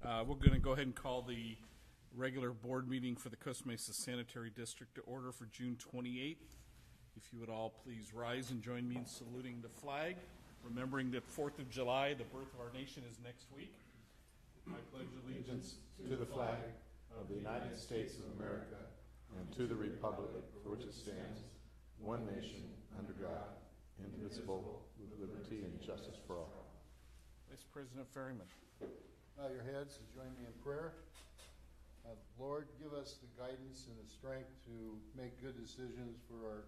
We're going to go ahead and call the regular board meeting for the Costa Mesa Sanitary District to order for June 28th. If you would all please rise and join me in saluting the flag, remembering that 4th of July, the birth of our nation, is next week. I pledge allegiance to the flag of the United States of America and to the republic for which it stands, one nation, under God, indivisible, with liberty and justice for all. Vice President Ferryman. Bow your heads and join me in prayer. Lord, give us the guidance and the strength to make good decisions for our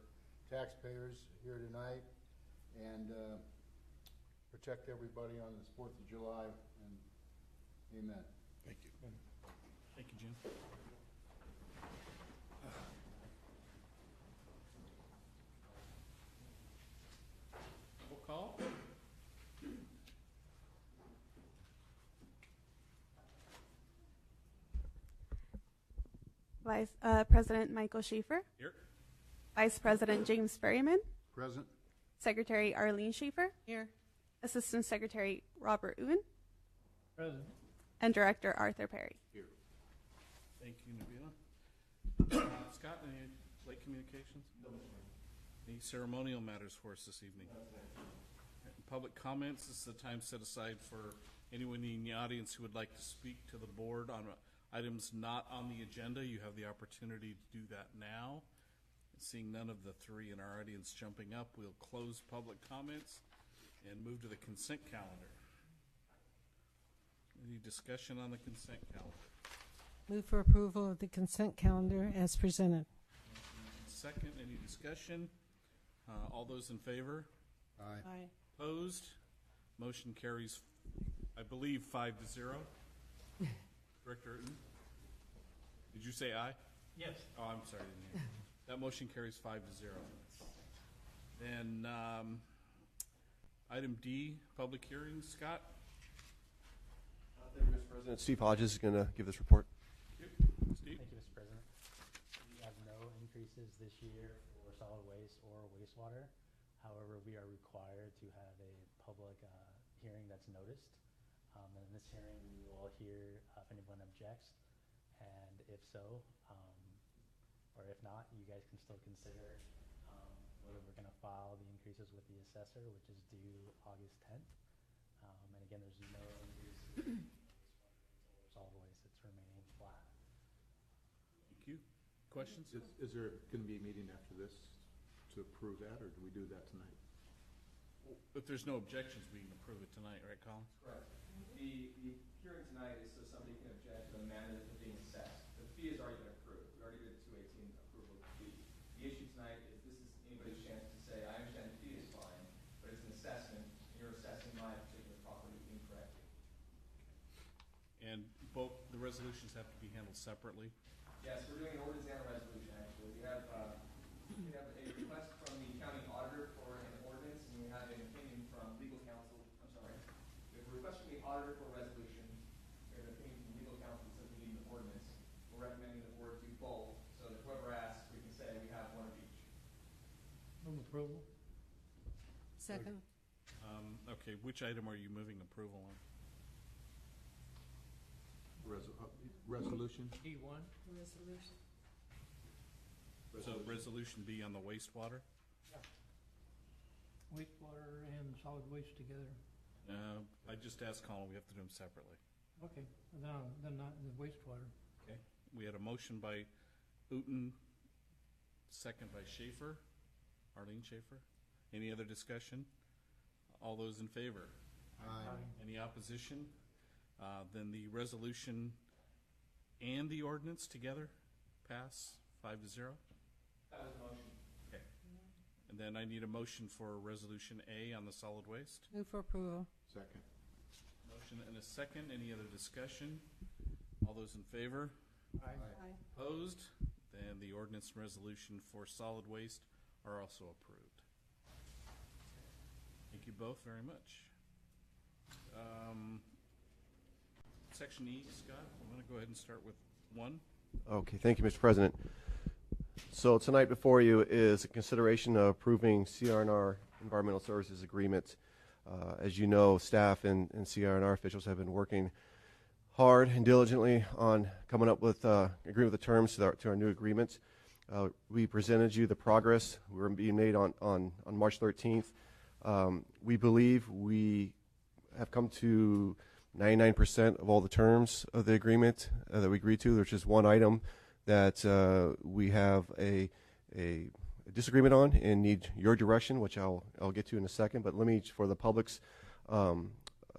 taxpayers here tonight and protect everybody on this 4th of July. And amen. Thank you. Thank you, Jim. Roll call. Vice President Michael Schaefer. Here. Vice President James Ferryman. Present. Secretary Arlene Schaefer. Here. Assistant Secretary Robert Uven. Present. And Director Arthur Perry. Here. Thank you, Nabila. Scott, any late communications? No. Any ceremonial matters for us this evening? Public comments. This is the time set aside for anyone in the audience who would like to speak to the board on items not on the agenda. You have the opportunity to do that now. Seeing none of the three in our audience jumping up, we'll close public comments and move to the consent calendar. Any discussion on the consent calendar? Move for approval of the consent calendar as presented. Second, any discussion? All those in favor? Aye. Opposed? Motion carries, I believe, 5-0. Director Uton? Did you say aye? Yes. Oh, I'm sorry. I didn't hear. That motion carries 5-0. Then item D, public hearings. Scott? Thank you, Mr. President. Steve Hodges is going to give this report. Steve? Thank you, Mr. President. We have no increases this year for solid waste or wastewater. However, we are required to have a public hearing that's noticed. And in this hearing, we will hear if anyone objects, and if so, or if not, you guys can still consider whether we're going to file the increases with the assessor, which is due August 10th. And again, there's no increases or solid waste. It's remaining flat. Thank you. Questions? Is there going to be a meeting after this to approve that, or do we do that tonight? If there's no objections, we can approve it tonight, right, Colin? Correct. The hearing tonight is so somebody can object to the manner that they're being assessed. The fee has already been approved. We already did a 218 approval of the fee. The issue tonight is this is anybody's chance to say, I understand the fee is fine, but it's an assessment, and you're assessing my particular property incorrectly. And both the resolutions have to be handled separately? Yes, we're doing an ordinance and a resolution, actually. We have a request from the county auditor for an ordinance, and we have an opinion from legal counsel. I'm sorry. We have a request from the auditor for a resolution. We have an opinion from legal counsel that says we need an ordinance. We're recommending the board do both, so that whoever asks, we can say we have one of each. Move approval. Second. Okay, which item are you moving approval on? Resolution? E1. Resolution. So resolution B on the wastewater? Wastewater and solid waste together. I just asked Colin, we have to do them separately. Okay, then not the wastewater. Okay. We had a motion by Uton, second by Schaefer, Arlene Schaefer. Any other discussion? All those in favor? Aye. Any opposition? Then the resolution and the ordinance together pass 5-0. That was the motion. Okay. And then I need a motion for resolution A on the solid waste. Move for approval. Second. Motion and a second. Any other discussion? All those in favor? Aye. Opposed? Then the ordinance and resolution for solid waste are also approved. Thank you both very much. Section E, Scott, I'm going to go ahead and start with 1. Okay, thank you, Mr. President. So tonight before you is a consideration of approving CR&R Environmental Services Agreement. As you know, staff and CR&R officials have been working hard and diligently on coming up with agreeing with the terms to our new agreement. We presented you the progress we're being made on March 13th. We believe we have come to 99% of all the terms of the agreement that we agreed to. There's just one item that we have a disagreement on and need your direction, which I'll get to in a second. But let me, for the public's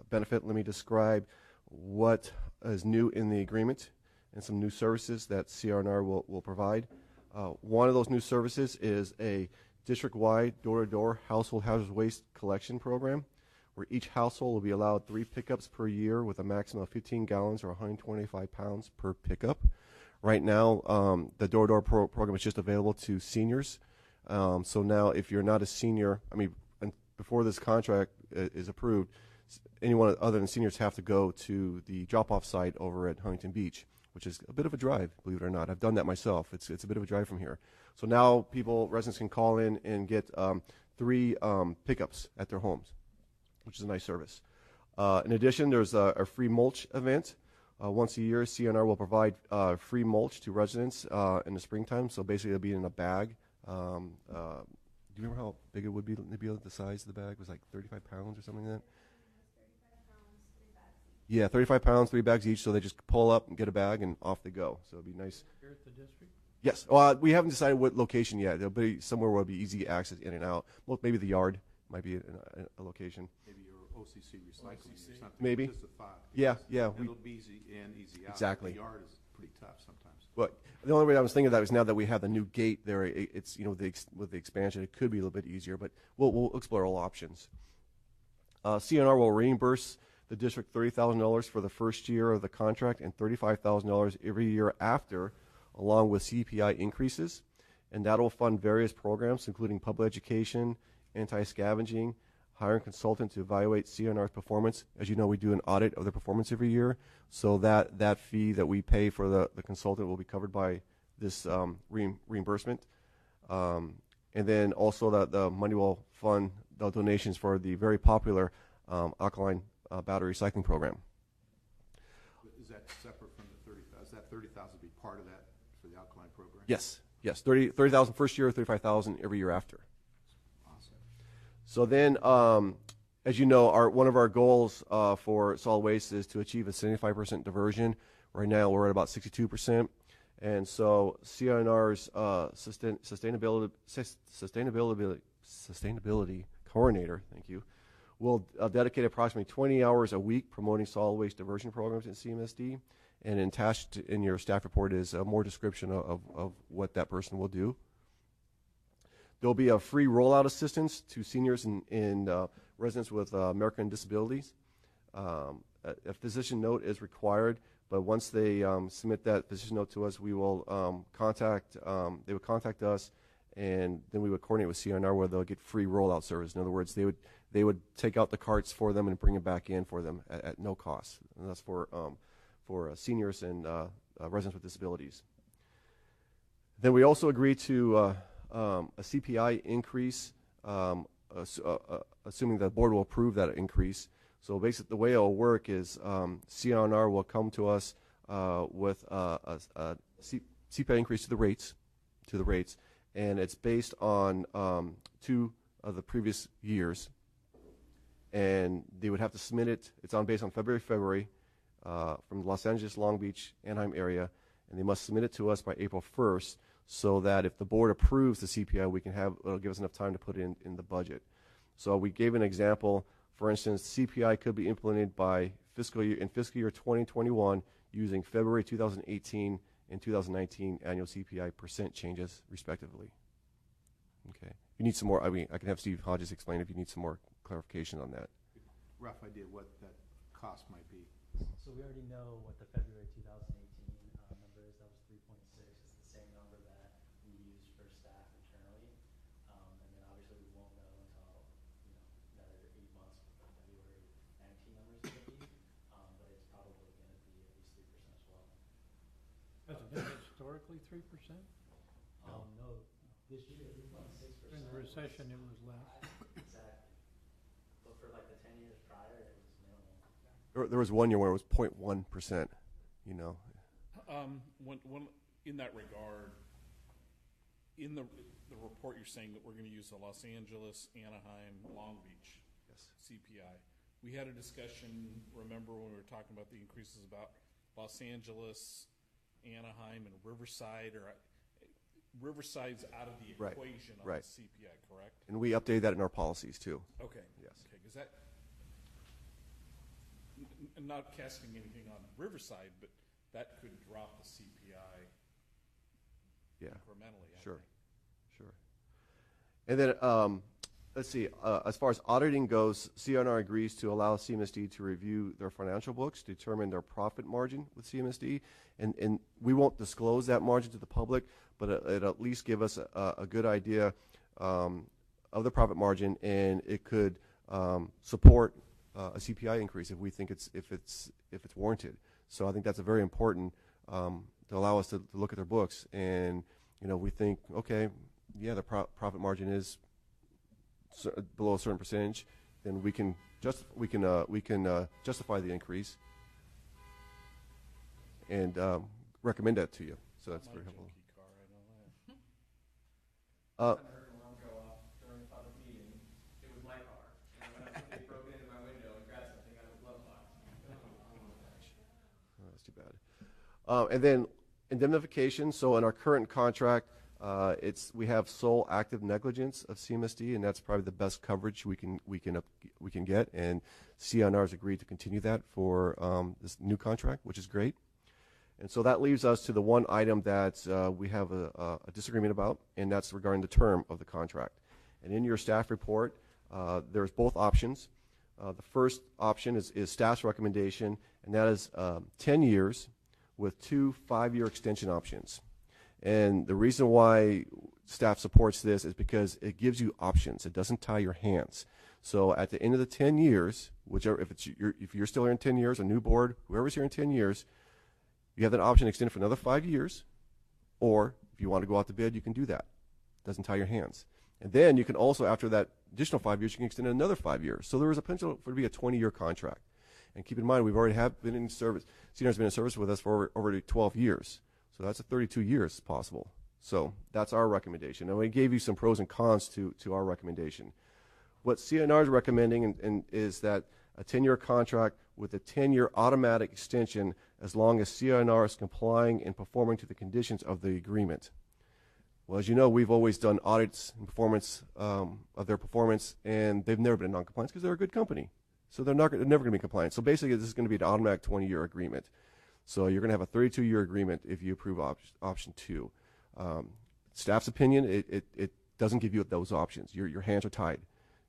benefit, let me describe what is new in the agreement and some new services that CR&R will provide. One of those new services is a district-wide door-to-door household hazardous waste collection program, where each household will be allowed 3 pickups per year with a maximum of 15 gallons or 125 pounds per pickup. Right now, the door-to-door program is just available to seniors. So now, if you're not a senior, before this contract is approved, anyone other than seniors have to go to the drop-off site over at Huntington Beach, which is a bit of a drive, believe it or not. I've done that myself. It's a bit of a drive from here. So now residents can call in and get 3 pickups at their homes, which is a nice service. In addition, there's a free mulch event. Once a year, CR&R will provide free mulch to residents in the springtime. So basically, it'll be in a bag. Do you remember how big it would be? The size of the bag was like 35 pounds or something like that? 35 pounds, 3 bags each. Yeah, 35 pounds, 3 bags each. So they just pull up and get a bag, and off they go. So it'll be nice. Here at the district? Yes. We haven't decided what location yet. It'll be somewhere where it'll be easy access in and out. Well, maybe the yard might be a location. Maybe your OCC recycling or something. Maybe. Just a thought. Yeah. It'll be easy in, easy out. Exactly. The yard is pretty tough sometimes. Well, the only way I was thinking of that is now that we have the new gate there, it's with the expansion, it could be a little bit easier, but we'll explore all options. CR&R will reimburse the district $30,000 for the first year of the contract and $35,000 every year after, along with CPI increases, and that will fund various programs, including public education, anti-scavenging, hiring a consultant to evaluate CR&R's performance. As you know, we do an audit of their performance every year, so that fee that we pay for the consultant will be covered by this reimbursement. And then also the money will fund the donations for the very popular alkaline battery recycling program. Is that separate from the 30,000? Is that 30,000 be part of that for the alkaline program? Yes. 30,000 first year, 35,000 every year after. Awesome. So then, as you know, one of our goals for solid waste is to achieve a 75% diversion. Right now, we're at about 62%, and so CR&R's sustainability coordinator, thank you, will dedicate approximately 20 hours a week promoting solid waste diversion programs in CMSD. And attached in your staff report is more description of what that person will do. There will be a free rollout assistance to seniors and residents with American disabilities. A physician note is required, but once they submit that physician note to us, we will they would contact us, and then we would coordinate with CR&R where they'll get free rollout service. In other words, they would take out the carts for them and bring it back in for them at no cost. And that's for seniors and residents with disabilities. Then we also agreed to a CPI increase, assuming the board will approve that increase. So basically, the way it will work is CR&R will come to us with a CPI increase to the rates, and it's based on 2 of the previous years, and they would have to submit it. It's based on February. From the Los Angeles, Long Beach, Anaheim area, and they must submit it to us by April 1st so that if the board approves the CPI, it'll give us enough time to put it in the budget. So we gave an example. For instance, CPI could be implemented by fiscal year 2021 using February 2018 and 2019 annual CPI % changes, respectively. Okay. You need some more. I can have Steve Hodges explain if you need some more clarification on that. Rough idea what that cost might be. So we already know what the February 2018 number is. That was 3.6. It's the same number that we use for staff internally. And then obviously we won't know until another 8 months what the February 19 numbers are going to be. But it's probably going to be at least 3% as well. Has it been historically 3%? No, this year 3.6%. In the recession, it was less. Exactly. But for like the 10 years prior, it was minimal. There was 1 year where it was 0.1%, you know. When in that regard, in the report, you're saying that we're going to use the Los Angeles, Anaheim, Long Beach CPI. We had a discussion, remember, when we were talking about the increases about Los Angeles, Anaheim, and Riverside, or Riverside's out of the Right, equation on right. the CPI, correct? And we updated that in our policies too. Okay. Yes. Okay, because that, not casting anything on Riverside, but that could drop the CPI Yeah. incrementally, I Sure. think. Sure. And then, let's see, as far as auditing goes, CNR agrees to allow CMSD to review their financial books, determine their profit margin with CMSD, and we won't disclose that margin to the public, but it'll at least give us a good idea of the profit margin, and it could support a CPI increase if we think if it's warranted. So I think that's a very important to allow us to look at their books, and we think, okay, yeah, the profit margin is below a certain percentage, then we can justify the increase and recommend that to you. So that's very helpful. Junkie car, I know that. I heard an alarm go off during a public meeting. It was my car. And when somebody broke into my window and grabbed something out of the glove box. Oh, that's too bad. And then indemnification. So in our current contract, we have sole active negligence of CMSD, and that's probably the best coverage we can get. And CNR has agreed to continue that for this new contract, which is great. And so that leaves us to the one item that we have a disagreement about, and that's regarding the term of the contract. And in your staff report, there's both options. The first option is staff's recommendation, and that is 10 years with 2 5-year extension options. And the reason why staff supports this is because it gives you options. It doesn't tie your hands. So at the end of the 10 years, if you're still here in 10 years, a new board, whoever's here in 10 years, you have that option extended for another 5 years, or if you want to go out to bid, you can do that. It doesn't tie your hands. And then you can also, after that additional 5 years, you can extend it another 5 years. So there is a potential for it to be a 20-year contract. And keep in mind, we've already been in service. CNR's been in service with us for over 12 years. So that's a 32 years possible. So that's our recommendation. And we gave you some pros and cons to our recommendation. What CNR is recommending is that a 10-year contract with a 10-year automatic extension as long as CNR is complying and performing to the conditions of the agreement. Well, as you know, we've always done audits and performance of their performance, and they've never been in noncompliance because they're a good company. So they're never going to be compliant. So basically, this is going to be an automatic 20-year agreement. So you're going to have a 32-year agreement if you approve option 2. Staff's opinion, it doesn't give you those options. Your hands are tied.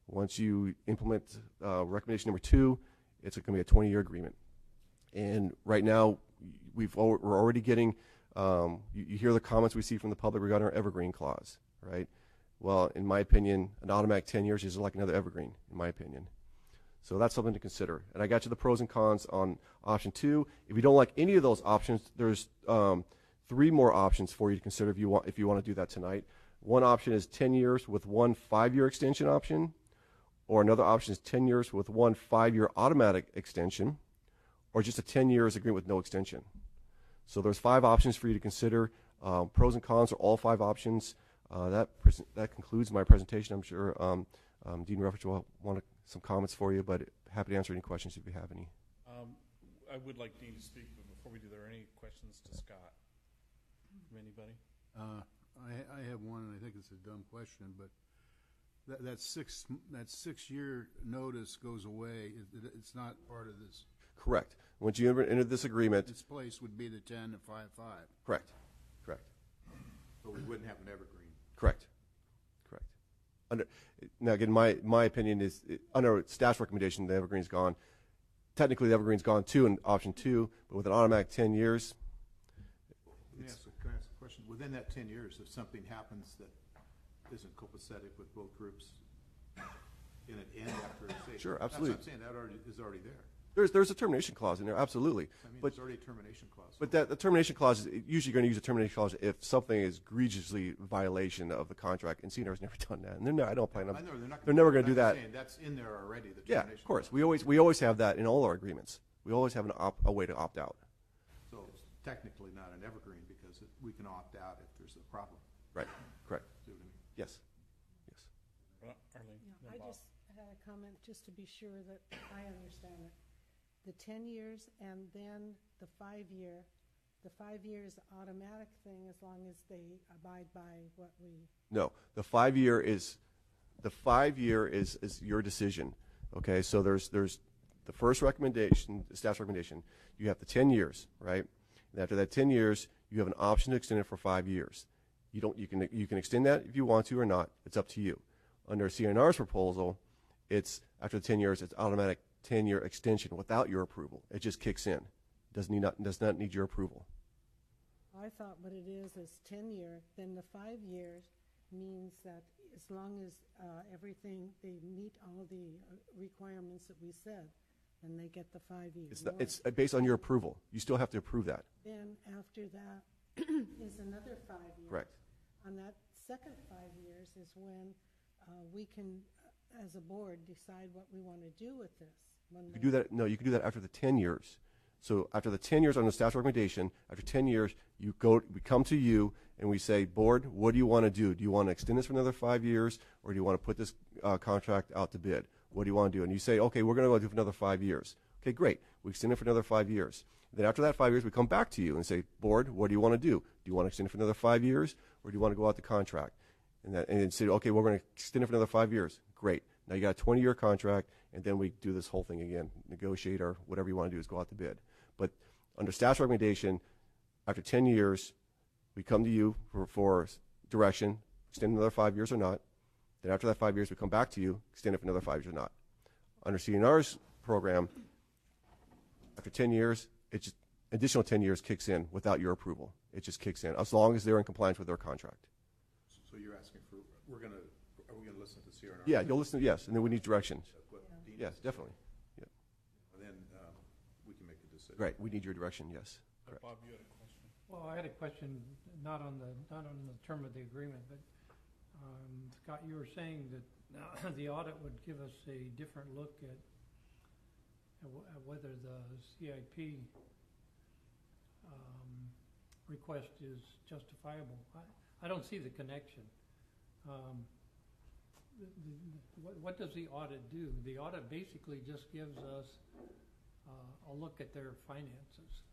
Once you implement recommendation number 2, it's going to be a 20-year agreement. And right now, we're already getting, you hear the comments we see from the public regarding our evergreen clause, right? Well, in my opinion, an automatic 10 years is like another evergreen, in my opinion. So that's something to consider. And I got you the pros and cons on option 2. If you don't like any of those options, there's 3 more options for you to consider if you want to do that tonight. One option is 10 years with 1 5-year extension option, or another option is 10 years with 1 5-year automatic extension, or just a 10 years agreement with no extension. So there's 5 options for you to consider. Pros and cons are all 5 options. That concludes my presentation. I'm sure Dean Ruffich will want some comments for you, but happy to answer any questions if you have any. I would like Dean to speak, but before we do, are there any questions to Scott from anybody? I have one, and I think it's a dumb question, but that 6-year notice goes away. It's not part of this. Correct. Once you enter this agreement, Its place would be the 10 and 5-5. correct. But we wouldn't have an evergreen. Correct. Now, again, my opinion is, under staff's recommendation, the evergreen's gone. Technically, the evergreen's gone too in option 2, but with an automatic 10 years. Can I ask a question? Within that 10 years, if something happens that isn't copacetic with both groups, can it end after, say? Sure, absolutely. That's what I'm saying. That is already there. There's a termination clause in there, absolutely. I mean, But there's already a termination clause. But the termination clause is usually going to use a termination clause if something is egregiously violation of the contract, and CNR's never done that. And I don't plan on. I know they're never going to do I'm that. saying that's in there already. The Yeah, termination of course. clause. We always have that in all our agreements. We always have a way to opt out. So it's technically not an evergreen because we can opt out if there's a problem. Right. Correct. See what I mean? Yes. Yes. Arlene? Yeah, I just had a comment just to be sure that I understand it. The 10 years and then the 5-year. The 5 years automatic thing as long as they abide by what we. No, the 5-year is your decision. Okay, so there's the first recommendation, the staff's recommendation. You have the 10 years, right? And after that 10 years, you have an option to extend it for 5 years. You can extend that if you want to or not. It's up to you. Under CNR's proposal, it's after the 10 years, it's automatic 10-year extension without your approval. It just kicks in. Does not need your approval. I thought what it is 10-year, then the 5 years means that as long as everything, they meet all the requirements that we said, then they get the 5 years. It's based on your approval. You still have to approve that. Then after that is another 5 years. Correct. On that second 5 years is when we can, as a board, decide what we want to do with this. You can do that. No, you can do that after the 10 years. So after the 10 years on the staff's recommendation, after 10 years, we come to you and we say, board, what do you want to do? Do you want to extend this for another 5 years, or do you want to put this contract out to bid? What do you want to do? And you say, okay, we're going to go do it for another 5 years. Okay, great. We extend it for another 5 years. Then after that 5 years, we come back to you and say, board, what do you want to do? Do you want to extend it for another 5 years, or do you want to go out the contract? And say, okay, we're going to extend it for another 5 years. Great. Now you got a 20-year contract, and then we do this whole thing again, negotiate, or whatever you want to do is go out to bid. But under staff's recommendation, after 10 years, we come to you for direction, extend another 5 years or not. Then after that 5 years, we come back to you, extend it for another 5 years or not. Under CNR's program, after 10 years, it just additional 10 years kicks in without your approval. It just kicks in as long as they're in compliance with their contract. So you're asking for, are we going to listen to CRNR? Yeah, you'll listen, yes, and then we need directions. Yes, definitely. Yeah. And then we can make a decision. Right, we need your direction, yes. Correct. Bob, you had a question? Well, I had a question, not on the term of the agreement, but Scott, you were saying that the audit would give us a different look at whether the CIP request is justifiable. I don't see the connection. What does the audit do? The audit basically just gives us a look at their finances.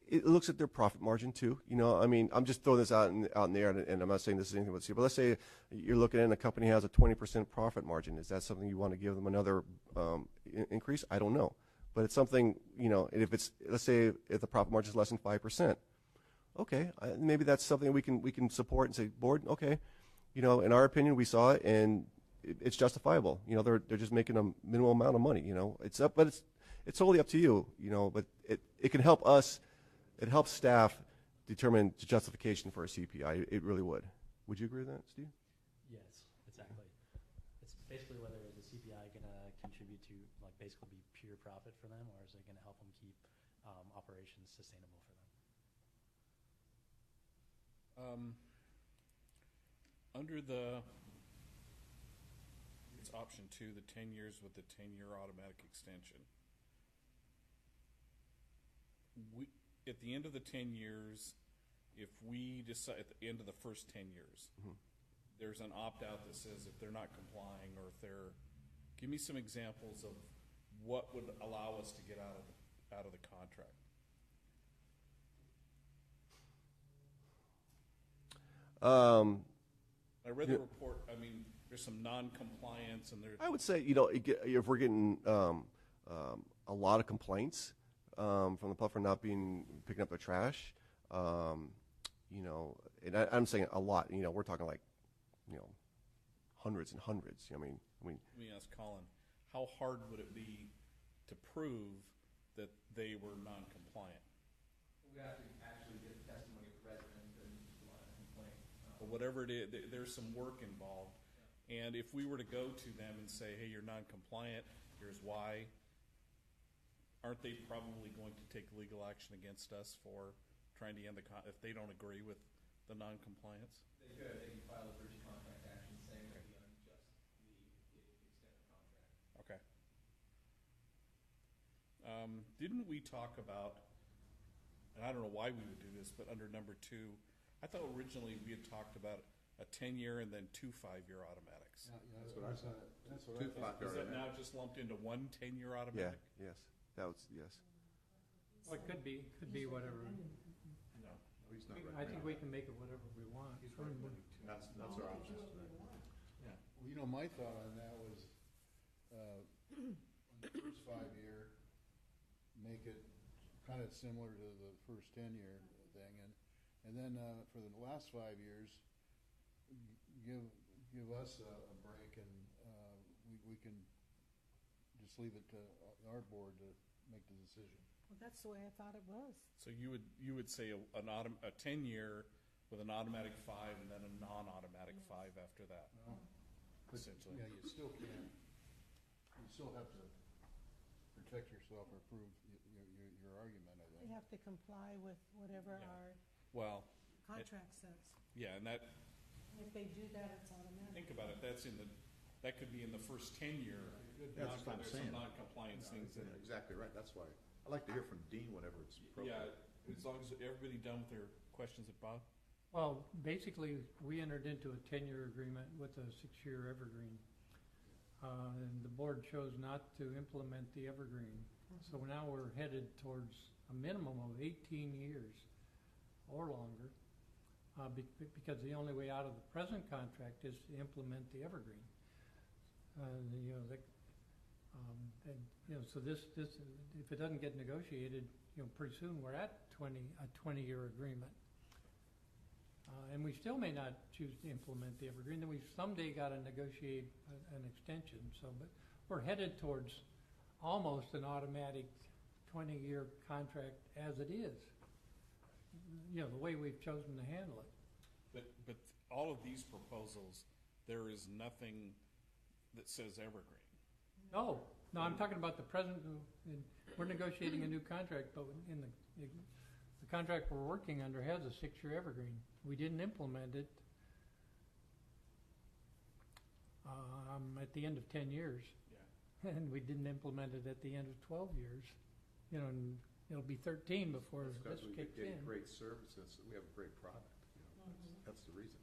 It looks at their profit margin too. You know, I mean, I'm just throwing this out in there, and I'm not saying this is anything but see. But let's say you're looking at a company has a 20% profit margin. Is that something you want to give them another increase? I don't know, but it's something, you know. If it's, let's say if the profit margin is less than 5%, okay, maybe that's something we can support and say, board, okay, you know, in our opinion, we saw it and it's justifiable. You know, they're just making a minimal amount of money. You know, it's up, but it's totally up to you. You know, but it can help us. It helps staff determine the justification for a CPI. It really would. Would you agree with that, Steve? Yes, exactly. It's basically whether the CPI going to contribute to, like, basically be pure profit for them, or is it going to help them keep operations sustainable for them? Under it's option 2, the 10 years with the 10-year automatic extension. At the end of the 10 years, if we decide at the end of the first 10 years, there's an opt-out that says if they're not complying, or if they're, give me some examples of what would allow us to get out of the contract. I read the report. I mean, there's some non-compliance, and I would say, you know, if we're getting a lot of complaints from the public for not picking up their trash, you know, and I'm saying a lot. You know, we're talking like, you know, hundreds and hundreds. I mean. Let me ask Colin, how hard would it be to prove that they were non-compliant? We have to actually get the testimony of the resident and complaint. But whatever it is, there's some work involved. Yeah. And if we were to go to them and say, hey, you're non-compliant, here's why, aren't they probably going to take legal action against us for trying to end if they don't agree with the non-compliance? They could. They can file a breach of contract action saying that the unjust, the extended contract. Okay. Didn't we talk about, and I don't know why we would do this, but under number 2, I thought originally we had talked about a 10-year and then 2 5-year automatics. That's what I said. That's what I Two thought. Is that now just lumped into one 10-year automatic? Yes, that was, yes. Well, it could be whatever. No. He's not I think we can make it whatever we want. That's our option. Yeah. Well, you know, my thought on that was, on the first 5-year, make it kind of similar to the first 10-year thing, and then, for the last 5 years, give us a break, and, we can just leave it to our board to make the decision. Well, that's the way I thought it was. So you would say a 10-year with an automatic 5 and then a non-automatic 5 after that, Well, but, essentially. yeah, you still can't, you still have to protect yourself or prove your argument, I We think. have to comply with whatever Yeah. our Well, contract says. yeah, and that, And if they do that, it's automatic. think about it, that could be in the first 10-year. That's what I'm There's saying. some non-compliance things in it. Exactly right, that's why, I'd like to hear from Dean whenever it's appropriate. Yeah, as long as everybody done with their questions at Bob? Well, basically, we entered into a 10-year agreement with a 6-year evergreen. And the board chose not to implement the evergreen. So now we're headed towards a minimum of 18 years or longer, because the only way out of the present contract is to implement the evergreen. So this, if it doesn't get negotiated, pretty soon we're at a 20-year agreement. And we still may not choose to implement the evergreen, then we've someday got to negotiate an extension. But we're headed towards almost an automatic 20-year contract as it is. The way we've chosen to handle it. But all of these proposals, there is nothing that says evergreen. No, I'm talking about the present. We're negotiating a new contract, but in the contract we're working under has a 6-year evergreen. We didn't implement it at the end of 10 years. Yeah. And we didn't implement it at the end of 12 years. And it'll be 13 before It's because this we kicks get in. great services, we have a great product, that's the reason.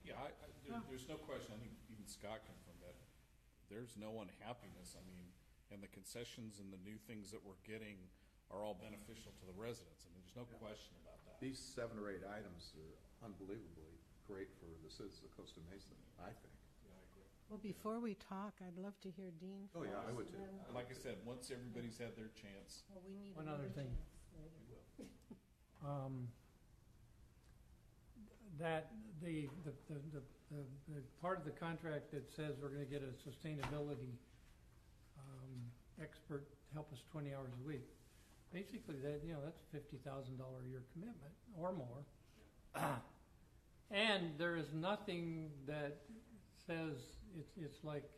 Yeah, there's no question, I think even Scott confirmed that. There's no unhappiness, and the concessions and the new things that we're getting are all beneficial to the residents. There's no question about that. These 7 or 8 items are unbelievably great for the citizens of Costa Mesa, I think. Yeah, I agree. Well, before we talk, I'd love to hear Dean Oh, yeah, I first, would and too. then- Like I said, once everybody's had their chance, Well, we need One another other thing. chance later. That the part of the contract that says we're going to get a sustainability expert to help us 20 hours a week. Basically, that's a $50,000 a year commitment or more. And there is nothing that says it's like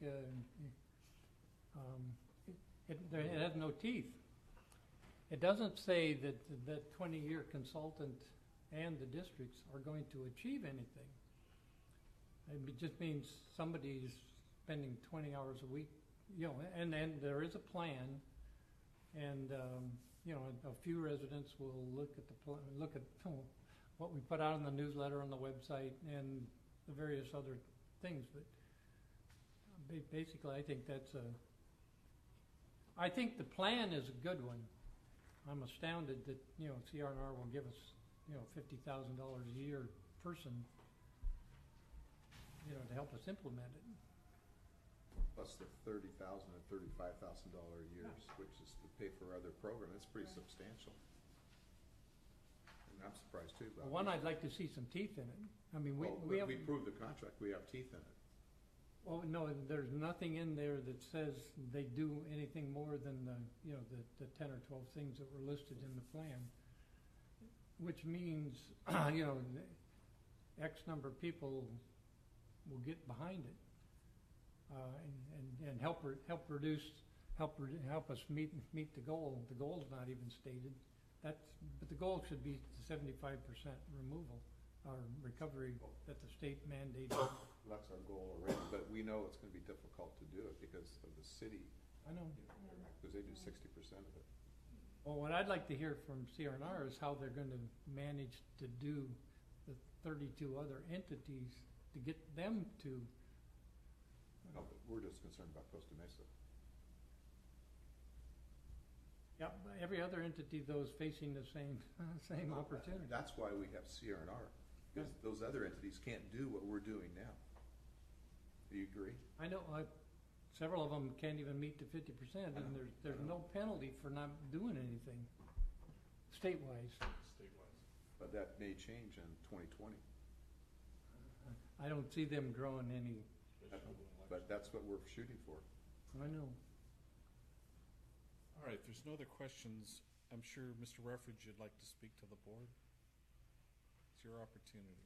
it has no teeth. It doesn't say that that 20-year consultant and the districts are going to achieve anything. It just means somebody's spending 20 hours a week, and then there is a plan, and a few residents will look at what we put out in the newsletter on the website and the various other things. But basically, I think the plan is a good one. I'm astounded that CR&R will give us $50,000 a year person to help us implement it. Plus the $30,000 or $35,000 a year, which is to pay for other programs, it's pretty substantial. And I'm surprised too. Well, one, I'd like to see some teeth in it. We have. We proved the contract, we have teeth in it. Well, no, there's nothing in there that says they do anything more than the 10 or 12 things that were listed in the plan, which means X number of people will get behind it and help us meet the goal. The goal is not even stated. But the goal should be 75% removal or recovery that the state mandated. That's our goal already, but we know it's going to be difficult to do it because of the city. I know. Because they do 60% of it. Well, what I'd like to hear from CRNR is how they're going to manage to do the 32 other entities to get them to. No, but we're just concerned about Costa Mesa. Yep, every other entity though is facing the same opportunity. That's why we have CRNR, because those other entities can't do what we're doing now. Do you agree? I know several of them can't even meet the 50%, and there's no penalty for not doing anything state-wise. But that may change in 2020. I don't see them growing any. But that's what we're shooting for. I know. All right, if there's no other questions, I'm sure, Mr. Ruffridge, you'd like to speak to the board. It's your opportunity.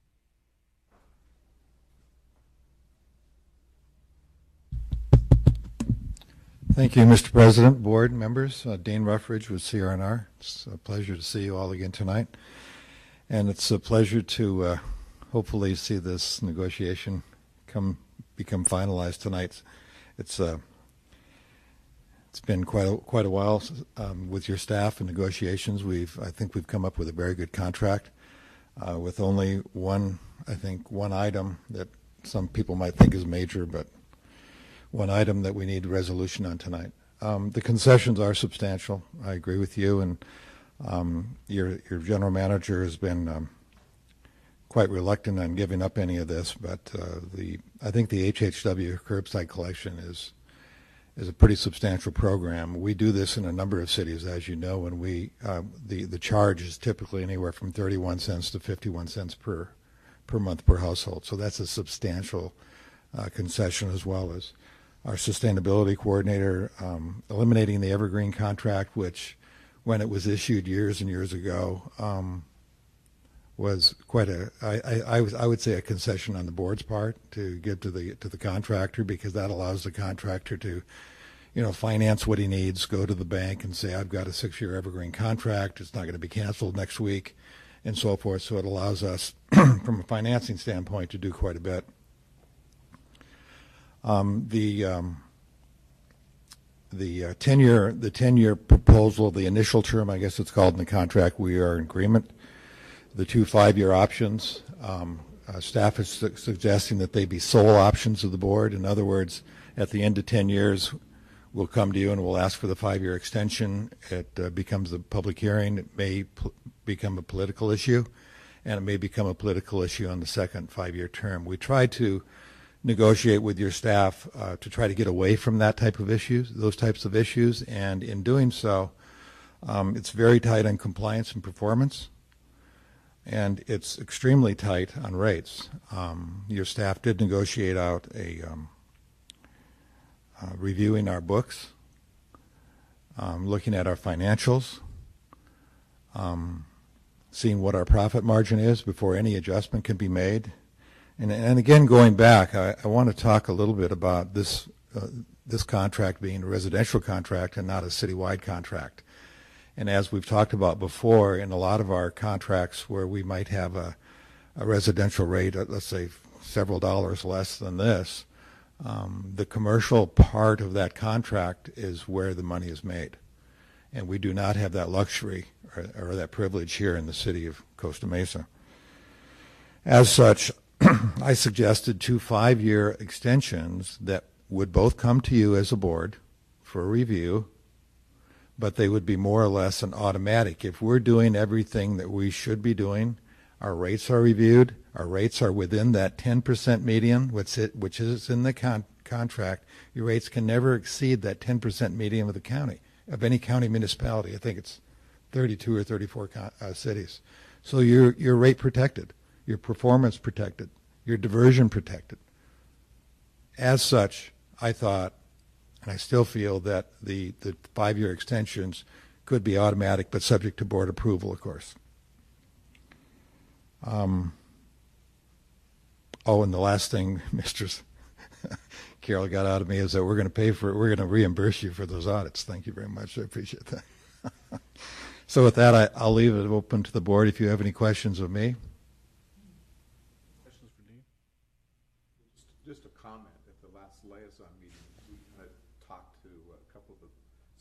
Thank you, Mr. President, board members. Dane Ruffridge with CRNR. It's a pleasure to see you all again tonight. And it's a pleasure to hopefully see this negotiation become finalized tonight. It's been quite a while with your staff and negotiations. I think we've come up with a very good contract with only one item that some people might think is major, but one item that we need resolution on tonight. The concessions are substantial. I agree with you, and your general manager has been quite reluctant on giving up any of this, but I think the HHW curbside collection is a pretty substantial program. We do this in a number of cities, as you know, and the charge is typically anywhere from 31 cents to 51 cents per month per household. So that's a substantial concession, as well as our sustainability coordinator eliminating the Evergreen contract, which when it was issued years and years ago was quite I would say a concession on the board's part to give to the contractor, because that allows the contractor to finance what he needs, go to the bank and say, I've got a 6-year Evergreen contract, it's not going to be canceled next week, and so forth. So it allows us from a financing standpoint to do quite a bit. The 10-year proposal, the initial term, I guess it's called in the contract, we are in agreement. The 2 5-year options, staff is suggesting that they be sole options of the board. In other words, at the end of 10 years, we'll come to you and we'll ask for the 5-year extension. It becomes a public hearing. It may become a political issue, and it may become a political issue on the second 5-year term. We try to negotiate with your staff to try to get away from those types of issues, and in doing so, it's very tight on compliance and performance, and it's extremely tight on rates. Your staff did negotiate out reviewing our books, looking at our financials, seeing what our profit margin is before any adjustment can be made. And again, going back, I want to talk a little bit about this contract being a residential contract and not a citywide contract. And as we've talked about before, in a lot of our contracts where we might have a residential rate, let's say several dollars less than this, the commercial part of that contract is where the money is made. And we do not have that luxury or that privilege here in the city of Costa Mesa. As such, I suggested 2 5-year extensions that would both come to you as a board for a review, but they would be more or less an automatic. If we're doing everything that we should be doing, our rates are reviewed, our rates are within that 10% median, which is in the contract. Your rates can never exceed that 10% median of the county, of any county municipality. I think it's 32 or 34 cities. So you're rate protected, your performance protected, your diversion protected. As such, I thought, and I still feel, that the 5-year extensions could be automatic, but subject to board approval, of course. And the last thing Mr. Carroll got out of me is that we're going to reimburse you for those audits. Thank you very much. I appreciate that. So with that, I'll leave it open to the board if you have any questions of me. Questions for Dean? Just a comment. At the last liaison meeting, we talked to a couple of the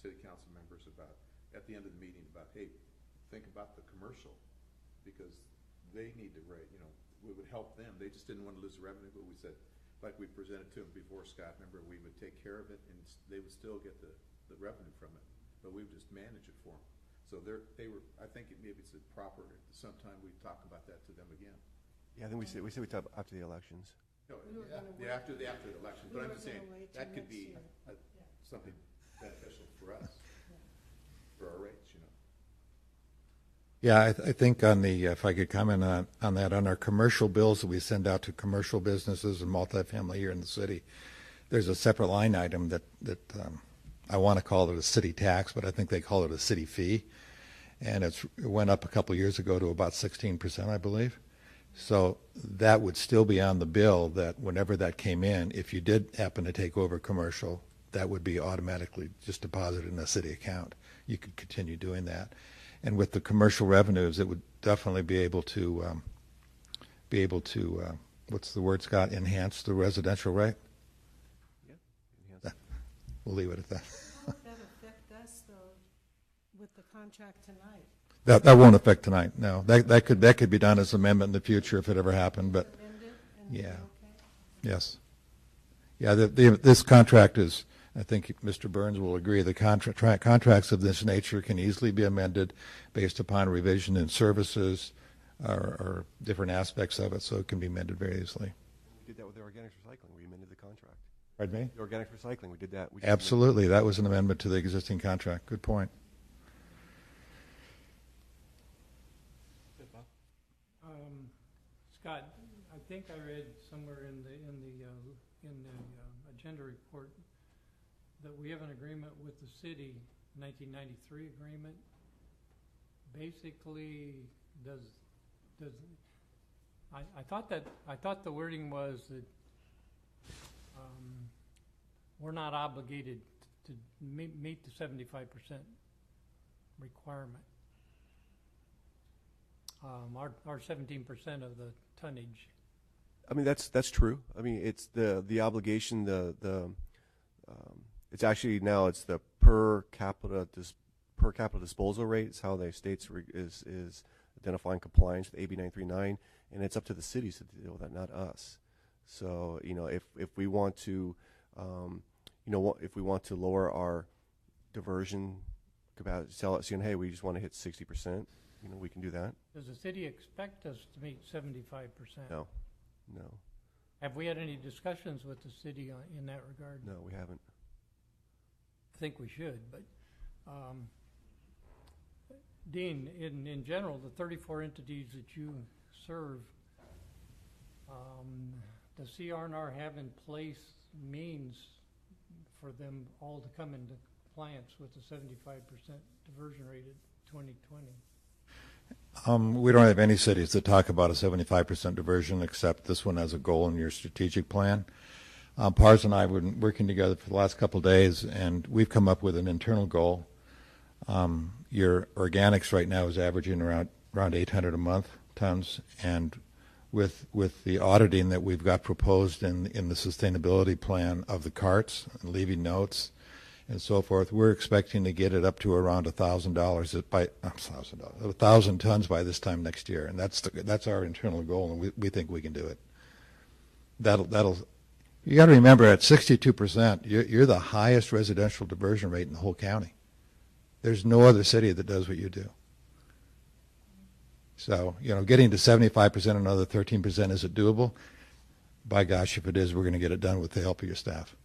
city council members at the end of the meeting, because they need to rate, we would help them. They just didn't want to lose the revenue, but we said, like we presented to them before, Scott, remember, we would take care of it and they would still get the revenue from it, but we would just manage it for them. So I think maybe it's proper, sometime we talk about that to them again. Yeah, I think we said we talk after the elections. No, We were gonna yeah, after the election, we but I'm were just saying, gonna wait that till could next be year. something beneficial for us, for our rates, Yeah, I think on the, if I could comment on that, on our commercial bills that we send out to commercial businesses and multifamily here in the city, there's a separate line item that I want to call it a city tax, but I think they call it a city fee. And it went up a couple of years ago to about 16%, I believe. So that would still be on the bill, that whenever that came in, if you did happen to take over commercial, that would be automatically just deposited in a city account. You could continue doing that. And with the commercial revenues, it would definitely be able to what's the word, Scott, enhance the residential rate? Yeah. We'll leave it at that. How would that affect us, though, with the contract tonight? That won't affect tonight, no. That could be done as an amendment in the future if it ever happened, but Amended and be yeah. okay? yes. Yeah, this contract is, I think Mr. Burns will agree, the contracts of this nature can easily be amended based upon revision in services or different aspects of it, so it can be amended very easily. We did that with the organics recycling. We amended the contract. Pardon me? The organics recycling, we did that. Absolutely, that was an amendment to the existing contract. Good point. Scott, I think I read somewhere in the agenda report that we have an agreement with the city, 1993 agreement. Basically, I thought the wording was that we're not obligated to meet the 75% requirement. Our 17% of the tonnage. I mean, that's true. I mean, it's the obligation. It's actually now it's the per capita disposal rate. It's how the states is identifying compliance with AB 939, and it's up to the cities to deal with that, not us. So if we want to, if we want to lower our diversion capacity, saying, hey, we just want to hit 60%, we can do that. Does the city expect us to meet 75%? No. Have we had any discussions with the city in that regard? No, we haven't. I think we should, but Dean, in general, the 34 entities that you serve, does CR&R have in place means for them all to come into compliance with the 75% diversion rate at 2020? We don't have any cities that talk about a 75% diversion except this one as a goal in your strategic plan. Pars and I have been working together for the last couple of days, and we've come up with an internal goal. Your organics right now is averaging around 800 a month tons, and with the auditing that we've got proposed in the sustainability plan of the carts and leaving notes and so forth, we're expecting to get it up to around $1,000 tons by this time next year, and that's our internal goal, and we think we can do it. That'll. You got to remember, at 62%, you're the highest residential diversion rate in the whole county. There's no other city that does what you do. So, getting to 75%, another 13%, is it doable? By gosh, if it is, we're going to get it done with the help of your staff.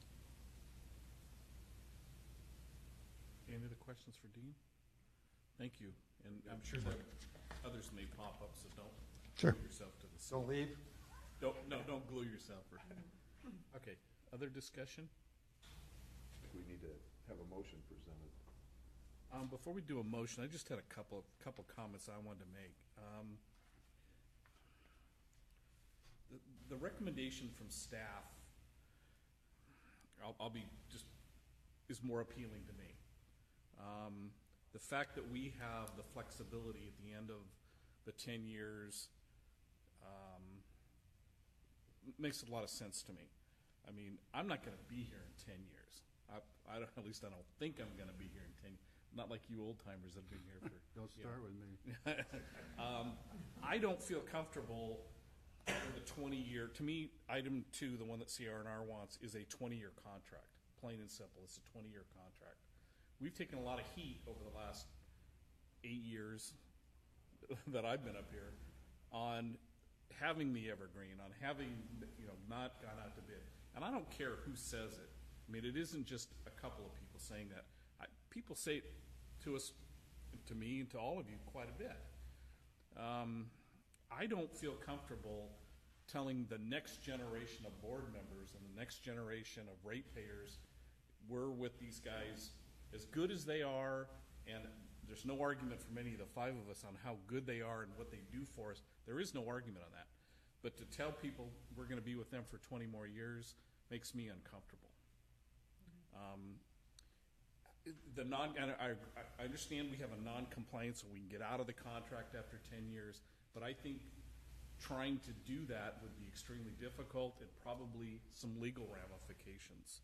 Any other questions for Dean? Thank you. And I'm sure that others may pop up, so don't glue yourself to the Don't leave. Don't glue yourself. Okay, other discussion? I think we need to have a motion presented. Before we do a motion, I just had a couple comments I wanted to make. The recommendation from staff, I'll be just, is more appealing to me. The fact that we have the flexibility at the end of the 10 years makes a lot of sense to me. I mean, I'm not going to be here in 10 years. I don't, at least I don't think I'm going to be here in 10 years. Not like you old timers that have been here for. Don't start with me. I don't feel comfortable with a 20-year, to me, item 2, the one that CR&R wants, is a 20-year contract, plain and simple. It's a 20-year contract. We've taken a lot of heat over the last 8 years that I've been up here on having the evergreen, on having, not gone out to bid. And I don't care who says it. I mean, it isn't just a couple of people saying that. People say it to us, to me, and to all of you quite a bit. I don't feel comfortable telling the next generation of board members and the next generation of ratepayers, we're with these guys as good as they are, and there's no argument from any of the 5 of us on how good they are and what they do for us. There is no argument on that. But to tell people we're going to be with them for 20 more years makes me uncomfortable. I understand we have a non-compliance, so we can get out of the contract after 10 years, but I think trying to do that would be extremely difficult and probably some legal ramifications.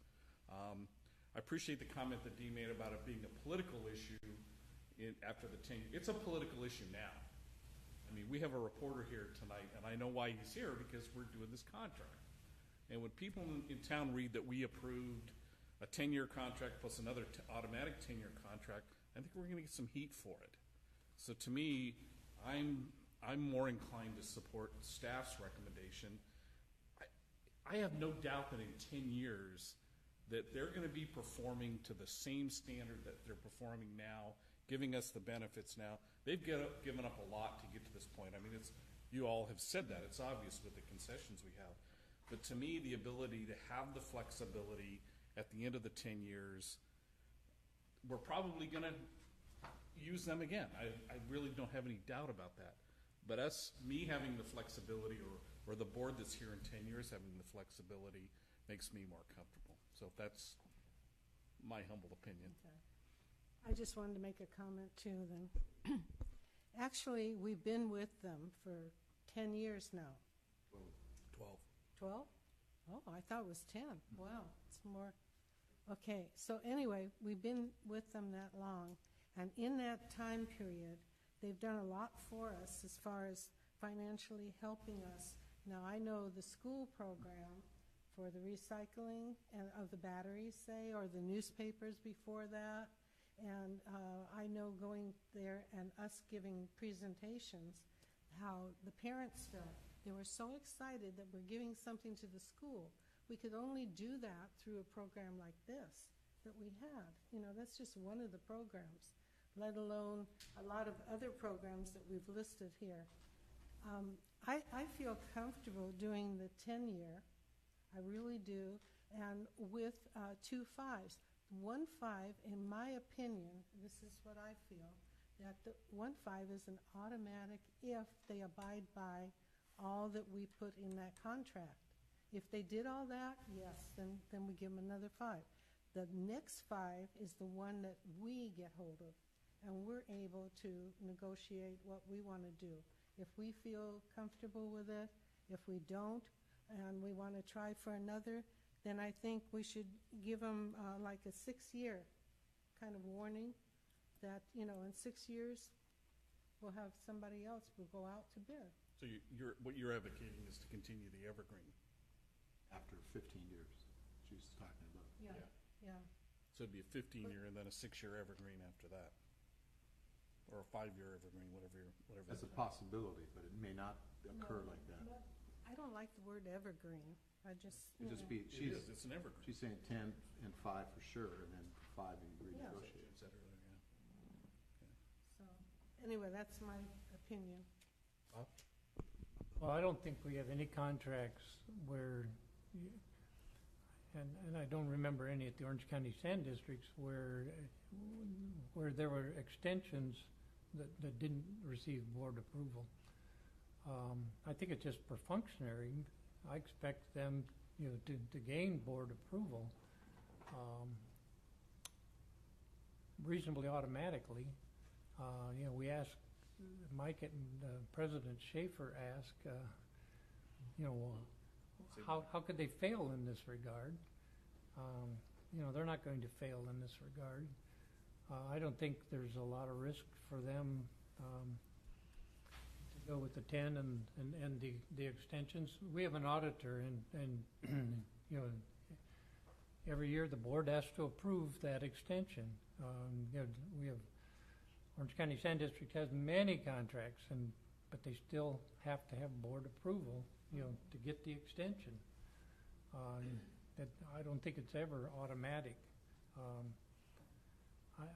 I appreciate the comment that Dee made about it being a political issue after the 10 years. It's a political issue now. I mean, we have a reporter here tonight, and I know why he's here, because we're doing this contract. And when people in town read that we approved a 10-year contract plus another automatic 10-year contract, I think we're going to get some heat for it. So to me, I'm more inclined to support staff's recommendation. I have no doubt that in 10 years that they're going to be performing to the same standard that they're performing now, giving us the benefits now. They've given up a lot to get to this point. I mean, you all have said that. It's obvious with the concessions we have. But to me, the ability to have the flexibility at the end of the 10 years, we're probably going to use them again. I really don't have any doubt about that. But me having the flexibility, or the board that's here in 10 years having the flexibility, makes me more comfortable. So that's my humble opinion. Okay. I just wanted to make a comment too then. Actually, we've been with them for 10 years now. 12. 12? Oh, I thought it was 10. Wow, it's more. Okay, so anyway, we've been with them that long, and in that time period, they've done a lot for us as far as financially helping us. Now, I know the school program for the recycling and of the batteries, say, or the newspapers before that, and I know going there and us giving presentations, how the parents felt. They were so excited that we're giving something to the school. We could only do that through a program like this that we had. That's just one of the programs, let alone a lot of other programs that we've listed here. I feel comfortable doing the 10-year. I really do, and with 2 5s. 1 5, in my opinion, this is what I feel, that the 1 5 is an automatic if they abide by all that we put in that contract. If they did all that, yes, then we give them another 5. The next 5 is the one that we get hold of, and we're able to negotiate what we want to do. If we feel comfortable with it, if we don't, and we want to try for another, then I think we should give them like a 6-year kind of warning that, in 6 years, we'll have somebody else will go out to bid. So what you're advocating is to continue the evergreen. After 15 years, she's talking about. Yeah. So it'd be a 15-year and then a 6-year evergreen after that. Or a 5-year evergreen, whatever. That's a possibility, but it may not occur like that. But I don't like the word evergreen. I just, It'd just be, It's an evergreen. she's saying 10 and 5 for sure, and then 5 you renegotiate. Said earlier, yeah. so, anyway, that's my opinion. Well, I don't think we have any contracts where, and I don't remember any at the Orange County Sand Districts where there were extensions that didn't receive board approval. I think it's just for functionary. I expect them, to gain board approval reasonably automatically. We asked Mike and President Schaefer asked, how could they fail in this regard? They're not going to fail in this regard. I don't think there's a lot of risk for them to go with the 10 and the extensions. We have an auditor, and you know, every year the board has to approve that extension. You know, we have Orange County Sand District has many contracts, but they still have to have board approval, you know, to get the extension. That I don't think it's ever automatic.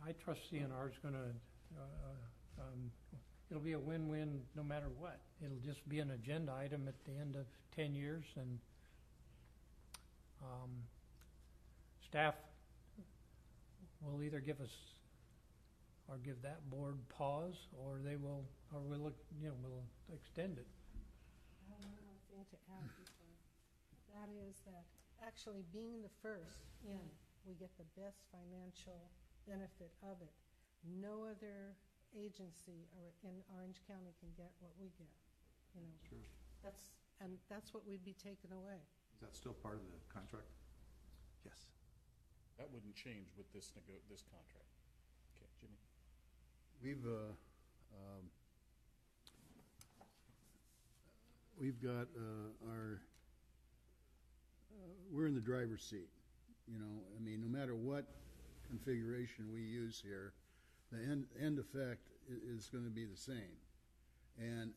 I trust CNR is going to. It'll be a win-win no matter what. It'll just be an agenda item at the end of 10 years, and staff will either give us or give that board pause, or we'll extend it. I have one more thing to add before. That is that actually being the first in, we get the best financial benefit of it. No other agency or in Orange County can get what we get. You know, Sure. That's what we'd be taking away. Is that still part of the contract? Yes. That wouldn't change with this contract. Okay, Jimmy. We've got we're in the driver's seat. You know, I mean, no matter what configuration we use here, the end effect is going to be the same. And,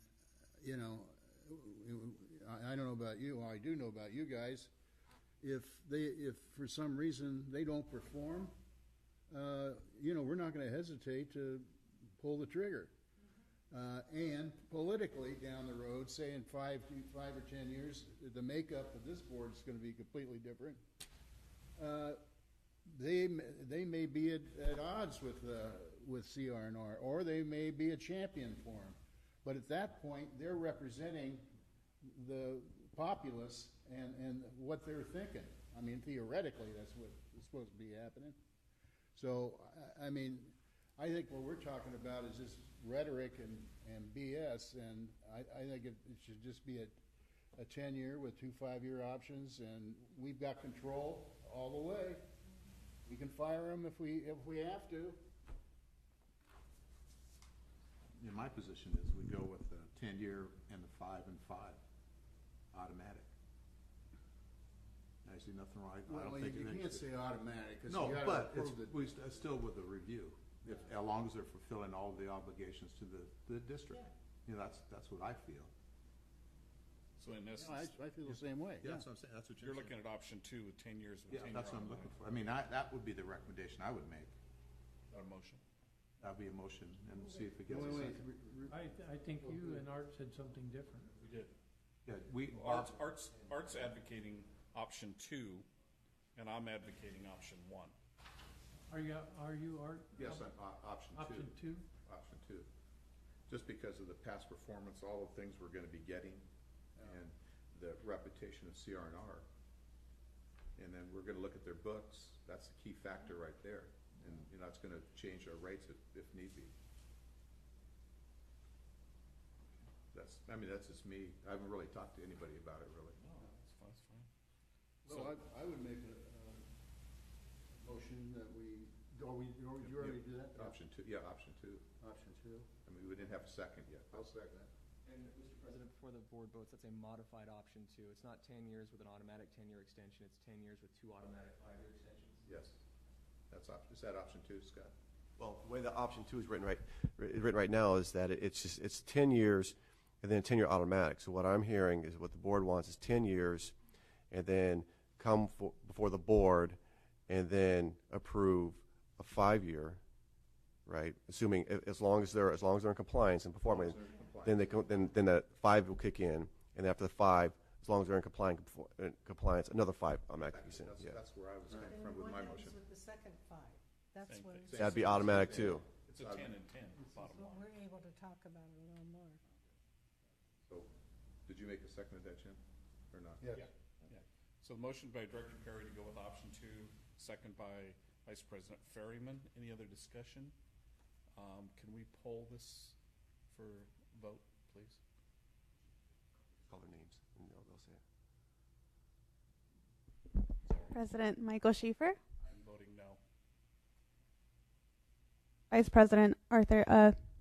you know, I don't know about you, well, I do know about you guys. If for some reason they don't perform, you know, we're not going to hesitate to pull the trigger. And politically down the road, say in 5 or 10 years, the makeup of this board is going to be completely different. They may be at odds with CRNR, or they may be a champion for them. But at that point, they're representing the populace and what they're thinking. I mean, theoretically, that's what is supposed to be happening. So, I mean, I think what we're talking about is just rhetoric and BS, and I think it should just be a 10-year with 2 5-year options, and we've got control all the way. We can fire them if we have to. Yeah, my position is we go with the 10-year and the 5 and 5 automatic. I see nothing wrong. Well, you can't say automatic. No, but it's still with a review. As long as they're fulfilling all the obligations to the district. Yeah. You know, that's what I feel. So in essence, I feel the same way. Yeah, that's what I'm saying. That's what you're looking at option 2 with 10 years. Yeah, that's what I'm looking for. I mean, that would be the recommendation I would make. A motion. That'd be a motion, and we'll see if it gets a Wait. I think you and Art said something different. We did. Yeah, Art's advocating option 2, and I'm advocating option 1. Are you Art? yes, I'm option 2. Option 2? Option 2. Just because of the past performance, all the things we're going to be getting, and the reputation of CRNR. And then we're going to look at their books. That's the key factor right there. And you know, it's going to change our rates if need be. That's just me. I haven't really talked to anybody about it, really. No, that's fine. Well, I would make a motion that we, you already did that? Option 2, yeah, option 2. Option 2. I mean, we didn't have a second yet. I'll second that. And Mr. President, before the board votes, that's a modified option 2. It's not 10 years with an automatic 10-year extension. It's 10 years with 2 automatic 5-year extensions. Yes. Is that option 2, Scott? Well, the way the option 2 is written right now is that it's 10 years and then 10-year automatic. So what I'm hearing is what the board wants is 10 years and then come before the board and then approve a 5-year, right? Assuming as long as they're in compliance and performing, then then that 5 will kick in, and after the 5, as long as they're in compliance, another 5 automatically kicks in. Yeah. That's where I was coming from with my motion. With the second 5, that's Same when thing. That'd be automatic too. It's a 10 and 10, bottom line. we're able to talk about it a little more. So, did you make a second of that, Jim, or not? Yes. Yeah. So the motion by Director Perry to go with option 2, second by Vice President Ferryman. Any other discussion? Can we poll this for vote, please? Call their names, and they'll say it. President Michael Schieffer, I'm voting no. Vice President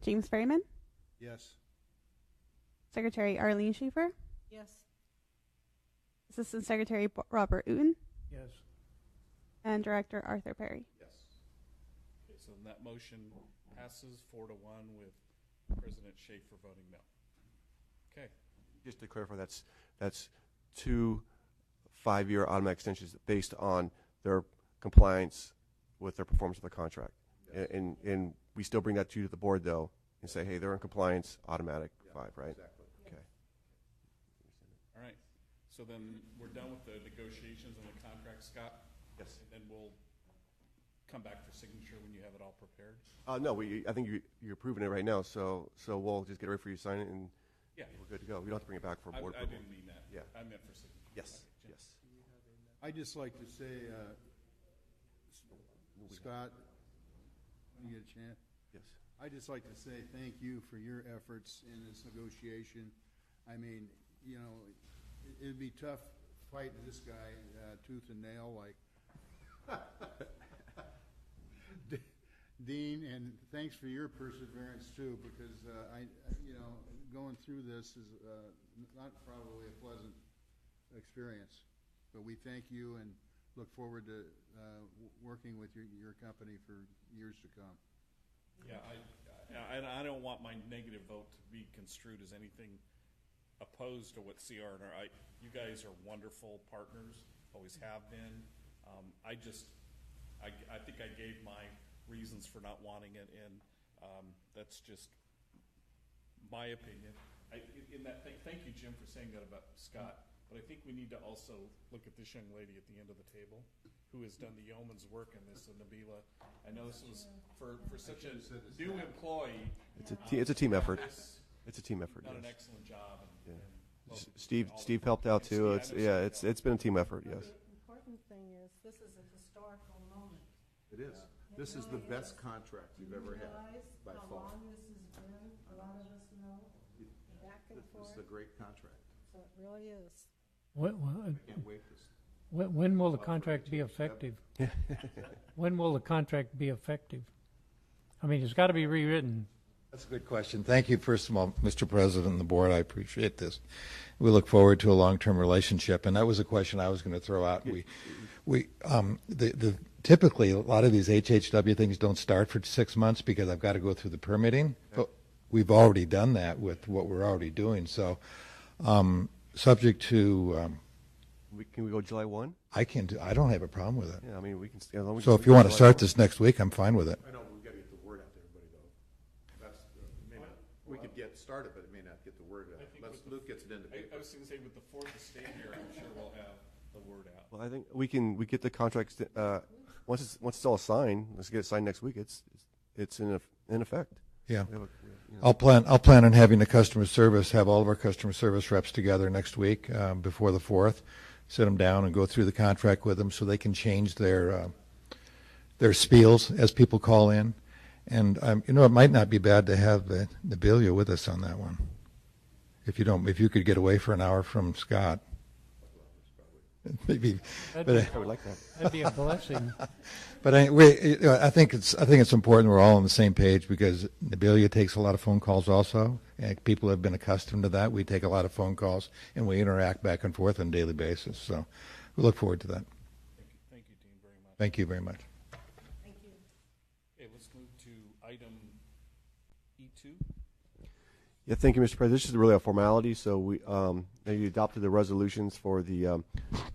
James Ferryman, Yes. Secretary Arlene Schaefer, Yes. Assistant Secretary Robert Uten, Yes. and Director Arthur Perry. Yes. Okay, so that motion passes 4-1 with President Schaefer voting no. Okay. Just to clarify, that's 2 5-year automatic extensions based on their compliance with their performance of the contract. Yes. And we still bring that to the board, though, and say, hey, they're in compliance, automatic Yeah, 5, right? Exactly. Okay. All right. So then we're done with the negotiations on the contract, Scott? Yes. And then we'll come back for signature when you have it all prepared? No, I think you're approving it right now, so we'll just get ready for you to sign it, and Yeah. we're good to go. We don't have to bring it back for board I approval. didn't mean that. Yeah. I meant for signature. Yes, Okay, Jim. yes. I'd just like to say, Scott, when you get a chance, Yes. I'd just like to say thank you for your efforts in this negotiation. I mean, you know, it'd be tough fighting this guy tooth and nail like Dean, and thanks for your perseverance too, because you know, going through this is not probably a pleasant experience. But we thank you and look forward to working with your company for years to come. Yeah, I don't want my negative vote to be construed as anything opposed to what CR&R. You guys are wonderful partners, always have been. I think I gave my reasons for not wanting it, and that's just my opinion. Thank you, Jim, for saying that about Scott. But I think we need to also look at this young lady at the end of the table, who has done the yeoman's work in this, and Nabila. I know this was for such a new employee. It's a team effort. It's a team effort. Done an Yes. excellent job. And, Yeah. Steve helped out too. It's been a team effort. Yes. The important thing is, this is a historical moment. It is. This is the best contract you've ever had, by How far. long this has been, a lot of us know, back and This forth, is a great contract. so it really is. Can't wait to. When will the contract be effective? When will the contract be effective? I mean, it's got to be rewritten. That's a good question. Thank you, first of all, Mr. President and the board. I appreciate this. We look forward to a long-term relationship, and that was a question I was going to throw out. Typically, a lot of these HHW things don't start for 6 months because I've got to go through the permitting. But we've already done that with what we're already doing. So, subject to, Can we go July 1? I don't have a problem with it. Yeah, I mean we can. As long as So we if can you want to July start 1. this next week, I'm fine with it. I know we've got to get the word out to everybody, though. That's, we could get started, but it may not get the word out. Luke gets it in the I paper. was going to say, with the fourth estate here, I'm sure we'll have the word out. Well, I think we get the contracts. Once it's all signed, let's get it signed next week. It's in effect. Yeah. We have a- I'll plan on having have all of our customer service reps together next week before the 4th, sit them down and go through the contract with them so they can change their spiels as people call in. And it might not be bad to have Nabilia with us on that one. If you could get away for an hour from Scott, maybe. I would like that. That'd be a blessing. But I think it's important we're all on the same page because Nabilia takes a lot of phone calls also. And people have been accustomed to that. We take a lot of phone calls and we interact back and forth on a daily basis. So we look forward to that. Thank you, Dean, very much. Thank you very much. Thank you. Okay, let's move to item E2. Yeah, thank you, Mr. President. This is really a formality. So we you adopted the resolutions for the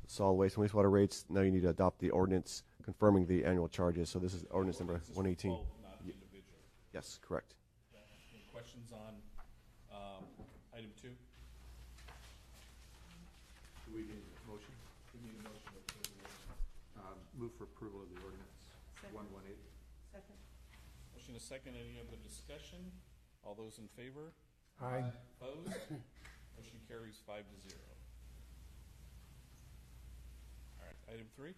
solid waste and wastewater rates. Now you need to adopt the ordinance confirming the annual charges. So this is ordinance number 118. Both, not individual. Yes, correct. Any questions on item 2? Do we need a motion? We need a motion to approve the ordinance. Move for approval of the ordinance. Second. 118. Second. Motion a second. Any other discussion? All those in favor? Aye. Opposed? Motion carries 5-0. All right, item 3.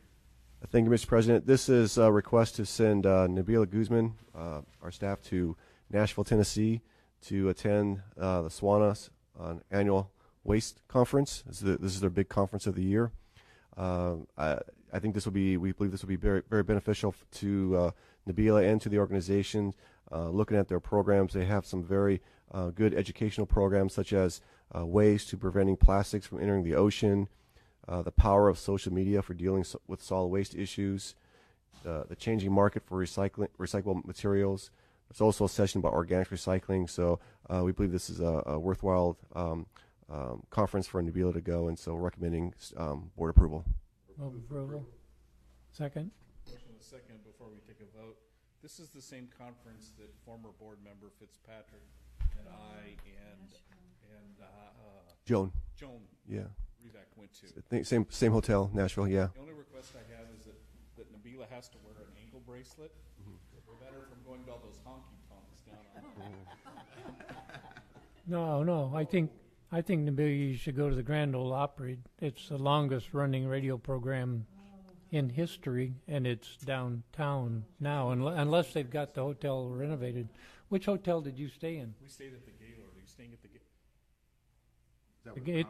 Thank you, Mr. President. This is a request to send Nabila Guzman, our staff, to Nashville, Tennessee, to attend the SWANA annual waste conference. This is their big conference of the year. I think we believe this will be very, very beneficial to Nabila and to the organization. Looking at their programs, they have some very good educational programs, such as waste to preventing plastics from entering the ocean, the power of social media for dealing with solid waste issues, the changing market for recyclable materials. There's also a session about organic recycling. So we believe this is a worthwhile conference for Nabila to go, and so recommending board approval. Move approval. Second. Motion and a second before we take a vote. This is the same conference that former board member Fitzpatrick and I and Joan. Yeah. Revac went to. Same hotel, Nashville. Yeah. The only request I have is that Nabila has to wear an ankle bracelet to prevent her from going to all those honky tonks down on. No, I think Nabila, you should go to the Grand Ole Opry. It's the longest running radio program in history, and it's downtown now, unless they've got the hotel renovated. Which hotel did you stay in? We stayed at the Gaylord. Are you staying at the Gaylord?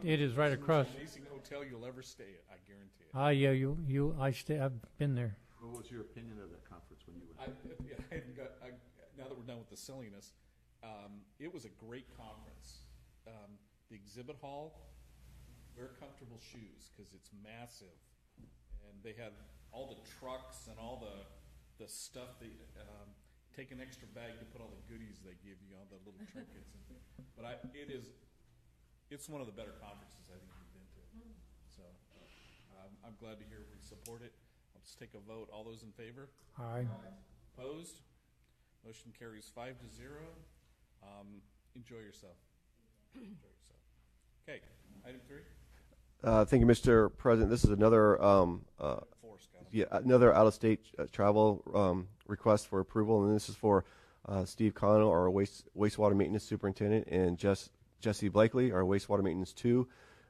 It is right across. It's the most amazing hotel you'll ever stay at, I guarantee it. Yeah, I've been there. What was your opinion of that conference when you went? Now that we're done with the silliness, it was a great conference. The exhibit hall, wear comfortable shoes because it's massive, and they had all the trucks and all the stuff. They take an extra bag to put all the goodies they give you, all the little trinkets and things. But it's one of the better conferences I think we've been to. So I'm glad to hear we support it. Let's take a vote. All those in favor? Aye. Opposed? Motion carries 5-0. Enjoy yourself. Okay, item 3. Thank you, Mr. President. This is another another out-of-state travel request for approval, and this is for Steve Connell, our wastewater maintenance superintendent, and Jesse Blakely, our wastewater maintenance 2,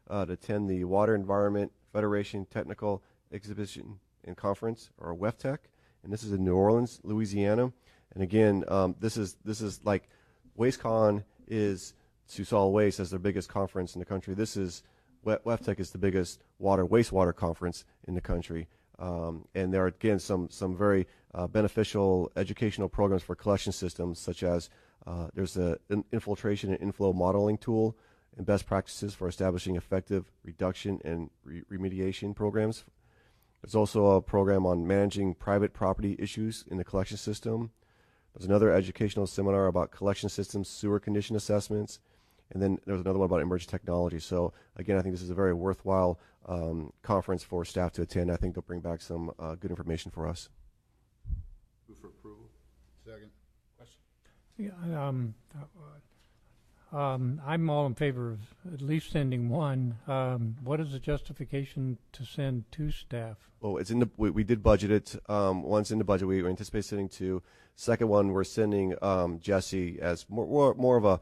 to attend the Water Environment Federation Technical Exhibition and Conference, or WEFTEC, and this is in New Orleans, Louisiana. And again, this is like WasteCon is to solid waste as their biggest conference in the country. This is WEFTEC is the biggest wastewater conference in the country, and there are again some very beneficial educational programs for collection systems, such as there's an infiltration and inflow modeling tool and best practices for establishing effective reduction and remediation programs. There's also a program on managing private property issues in the collection system. There's another educational seminar about collection systems, sewer condition assessments, and then there's another one about emerging technology. So again, I think this is a very worthwhile conference for staff to attend. I think they'll bring back some good information for us. Move for approval. Second. Question? Yeah, I'm all in favor of at least sending one. What is the justification to send 2 staff? Well, it's in the we did budget it. One's in the budget. We anticipate sending 2. Second one, we're sending Jesse as more of a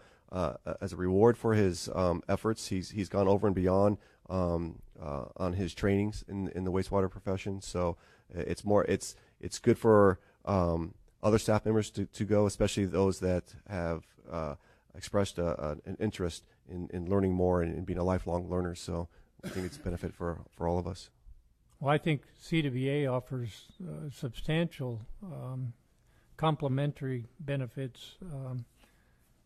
as a reward for his efforts. He's gone over and beyond on his trainings in the wastewater profession. So it's good for other staff members to go, especially those that have expressed an interest in learning more and being a lifelong learner. So I think it's a benefit for all of us. Well, I think CWA offers substantial complementary benefits.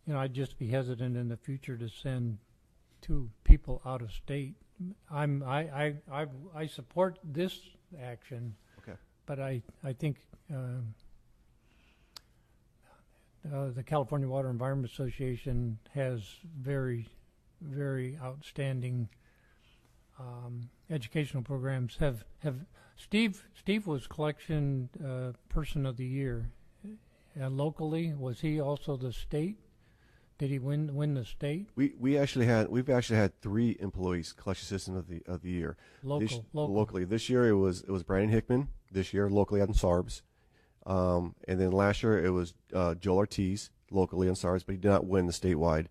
I'd just be hesitant in the future to send 2 people out of state. I support this action. Okay. But I think the California Water Environment Association has very, very outstanding educational programs. Steve was collection person of the year locally. Was he also the state? Did he win the state? We've actually had 3 employees collection system of the year. Locally. This year it was Brandon Hickman. This year locally on SARBS, and then last year it was Joel Ortiz locally on SARBS, but he did not win the statewide.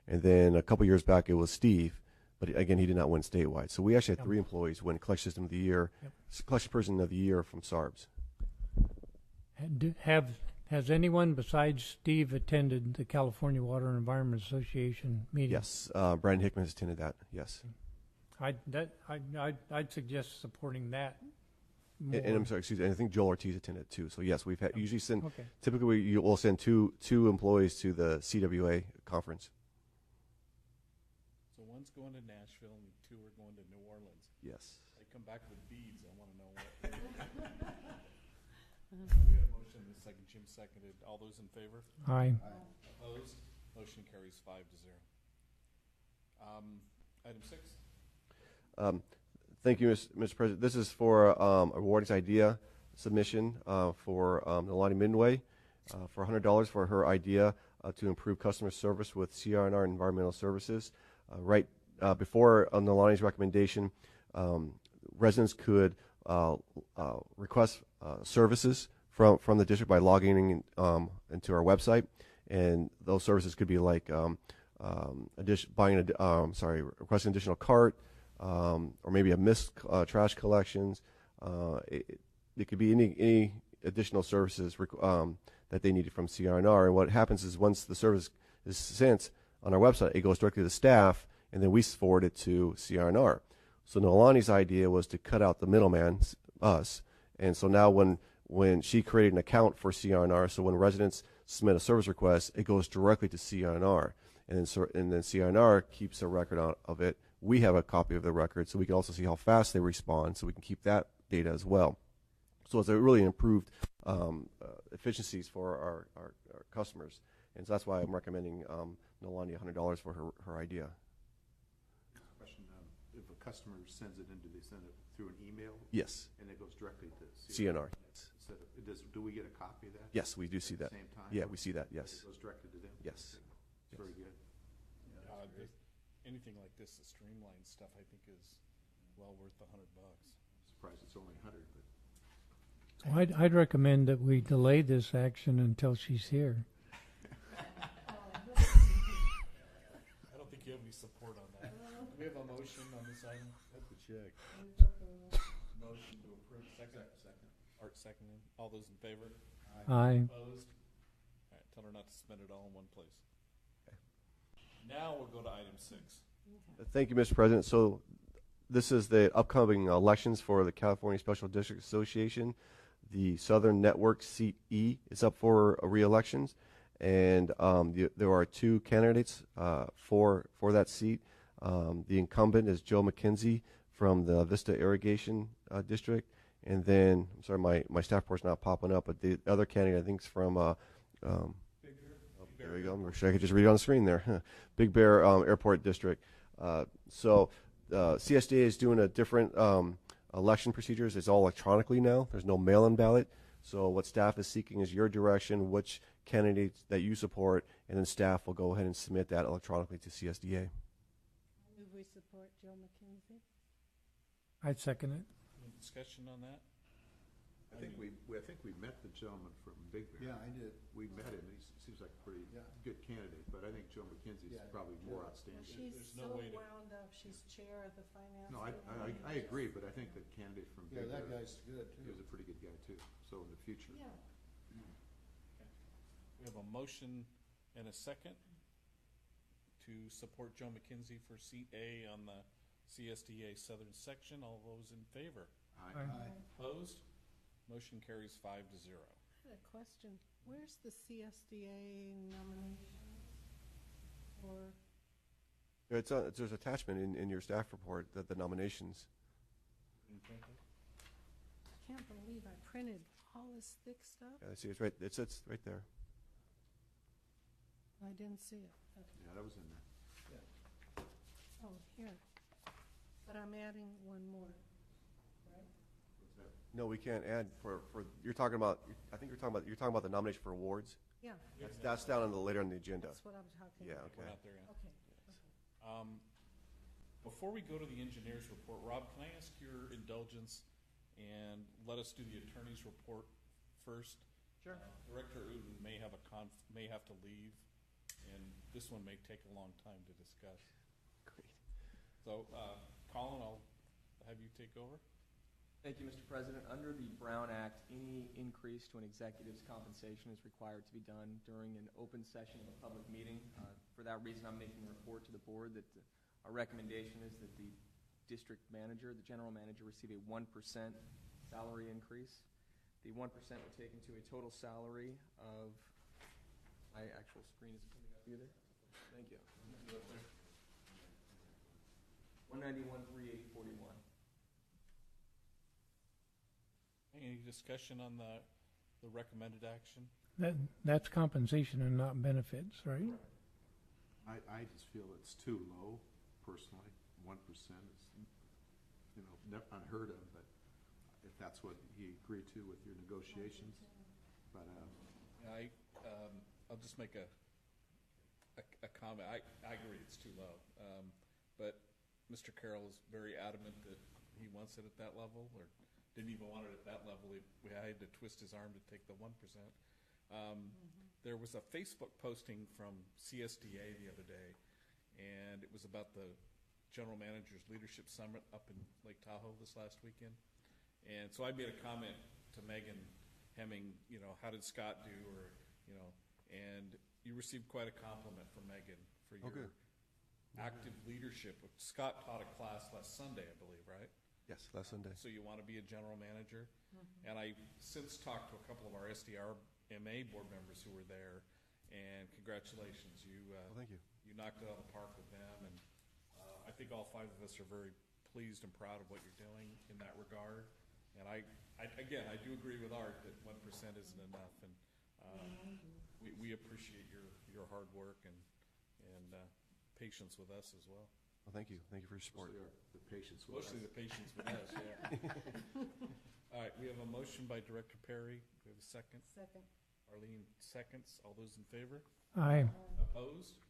And then a couple years back it was Steve, but again he did not win statewide. So we actually had 3 employees win collection system of the year, collection person of the year from SARBS. Has anyone besides Steve attended the California Water and Environment Association meeting? Yes, Brandon Hickman has attended that. Yes. I'd suggest supporting that. And I'm sorry, excuse me. I think Joel Ortiz attended too. So yes, we've had usually send. Okay. Typically, we'll send two employees to the CWA conference. So one's going to Nashville and 2 are going to New Orleans. Yes. They come back with beads. I want to know what. We had a motion, the second, Jim seconded. All those in favor? Aye. Opposed? Motion carries 5-0. Item 6. Thank you, Mr. President. This is for a Warning's idea submission for Nolani Midway for $100 for her idea to improve customer service with CR&R Environmental Services. Right before Nolani's recommendation, residents could request services from the district by logging in, into our website, and those services could be like requesting additional cart, or maybe a missed trash collections. It could be any additional services that they needed from CR&R. And what happens is once the service is sent on our website, it goes directly to the staff, and then we forward it to CR&R. So Nolani's idea was to cut out the middleman, us. And so now when she created an account for CR&R, so when residents submit a service request, it goes directly to CR&R. And then CR&R keeps a record of it. We have a copy of the record, so we can also see how fast they respond, so we can keep that data as well. So it's a really improved efficiencies for our customers. And so that's why I'm recommending Nolani $100 for her idea. Question, if a customer sends it in, do they send it through an email? Yes. And it goes directly to CR&R. Do we get a copy of that? Yes, we do see that. At the same time? Yeah, we see that, yes. It goes directly to them? Yes. It's very good. Anything like this, the streamlined stuff, I think is well worth the $100. Surprised it's only 100, but. Well, I'd recommend that we delay this action until she's here. I don't think you have any support on that. Do we have a motion on this item? That's a check. Motion to approve. Second. Art seconded. All those in favor? Aye. Opposed? All right, tell her not to spend it all in one place. Now we'll go to item 6. Thank you, Mr. President. So this is the upcoming elections for the California Special District Association. The Southern Network Seat E is up for re-elections, and there are 2 candidates for that seat. The incumbent is Joe McKenzie from the Vista Irrigation District, and then, I'm sorry, my staff report's not popping up, but the other candidate I think is from there we go. I wish I could just read it on the screen there. Big Bear Airport District. So CSDA is doing a different election procedures. It's all electronically now. There's no mail-in ballot. So what staff is seeking is your direction, which candidates that you support, and then staff will go ahead and submit that electronically to CSDA. Move we support Joe McKenzie. I'd second it. Any discussion on that? I think we met the gentleman from Big Bear. Yeah, I did. We met him. He seems like a pretty good candidate, but I think Joe McKenzie's probably more outstanding. She's There's no so way to- wound up. She's chair of the finance. No, I agree, but I think the candidate from Yeah, Big that Bear, guy's good, he was too. a pretty good guy too. So in the future. Yeah. We have a motion and a second to support Joe McKenzie for seat A on the CSDA Southern Section. All those in favor? Aye. Opposed? Motion carries 5-0. I had a question. Where's the CSDA nominations for? There's attachment in your staff report that the nominations. I can't believe I printed all this thick stuff. Yeah, I see it's right. It's right there. I didn't see it. Yeah, that was in there. Oh, here. But I'm adding one more. No, we can't add for you're talking about. I think you're talking about the nomination for awards. Yeah, That's down on the later on the agenda. that's what I'm talking Yeah. about. We're Okay. not there yet. Okay. Before we go to the engineer's report, Rob, can I ask your indulgence and let us do the attorney's report first? Sure. Director Uden may have may have to leave, and this one may take a long time to discuss. Great. So, Colin, I'll have you take over. Thank you, Mr. President. Under the Brown Act, any increase to an executive's compensation is required to be done during an open session of a public meeting. For that reason, I'm making a report to the board that our recommendation is that the district manager, the general manager, receive a 1% salary increase. The 1% would take into a total salary of, my actual screen isn't coming up either. Thank you. $291,341. Any discussion on the recommended action? That's compensation and not benefits, right? I just feel it's too low, personally. 1% is, unheard of, but if that's what he agreed to with your negotiations. But I'll just make a comment. I agree it's too low, but Mr. Carroll is very adamant that he wants it at that level, or didn't even want it at that level. We had to twist his arm to take the 1%. There was a Facebook posting from CSDA the other day, and it was about the General Manager's Leadership Summit up in Lake Tahoe this last weekend. And so I made a comment to Megan Hemming, how did Scott do, and you received quite a compliment from Megan for your active leadership. Scott taught a class last Sunday, I believe, right? Yes, last Sunday. So you want to be a general manager? And I since talked to a couple of our SDR MA board members who were there, and congratulations. Thank you. You knocked it out of the park with them, and I think all 5 of us are very pleased and proud of what you're doing in that regard. And I do agree with Art that 1% isn't enough, and we appreciate your hard work and patience with us as well. Well, thank you. Thank you for your support. the patience with Mostly us. the patience with us, yeah. All right, we have a motion by Director Perry. We have a second. Second. Arlene seconds. All those in favor? Aye. Opposed?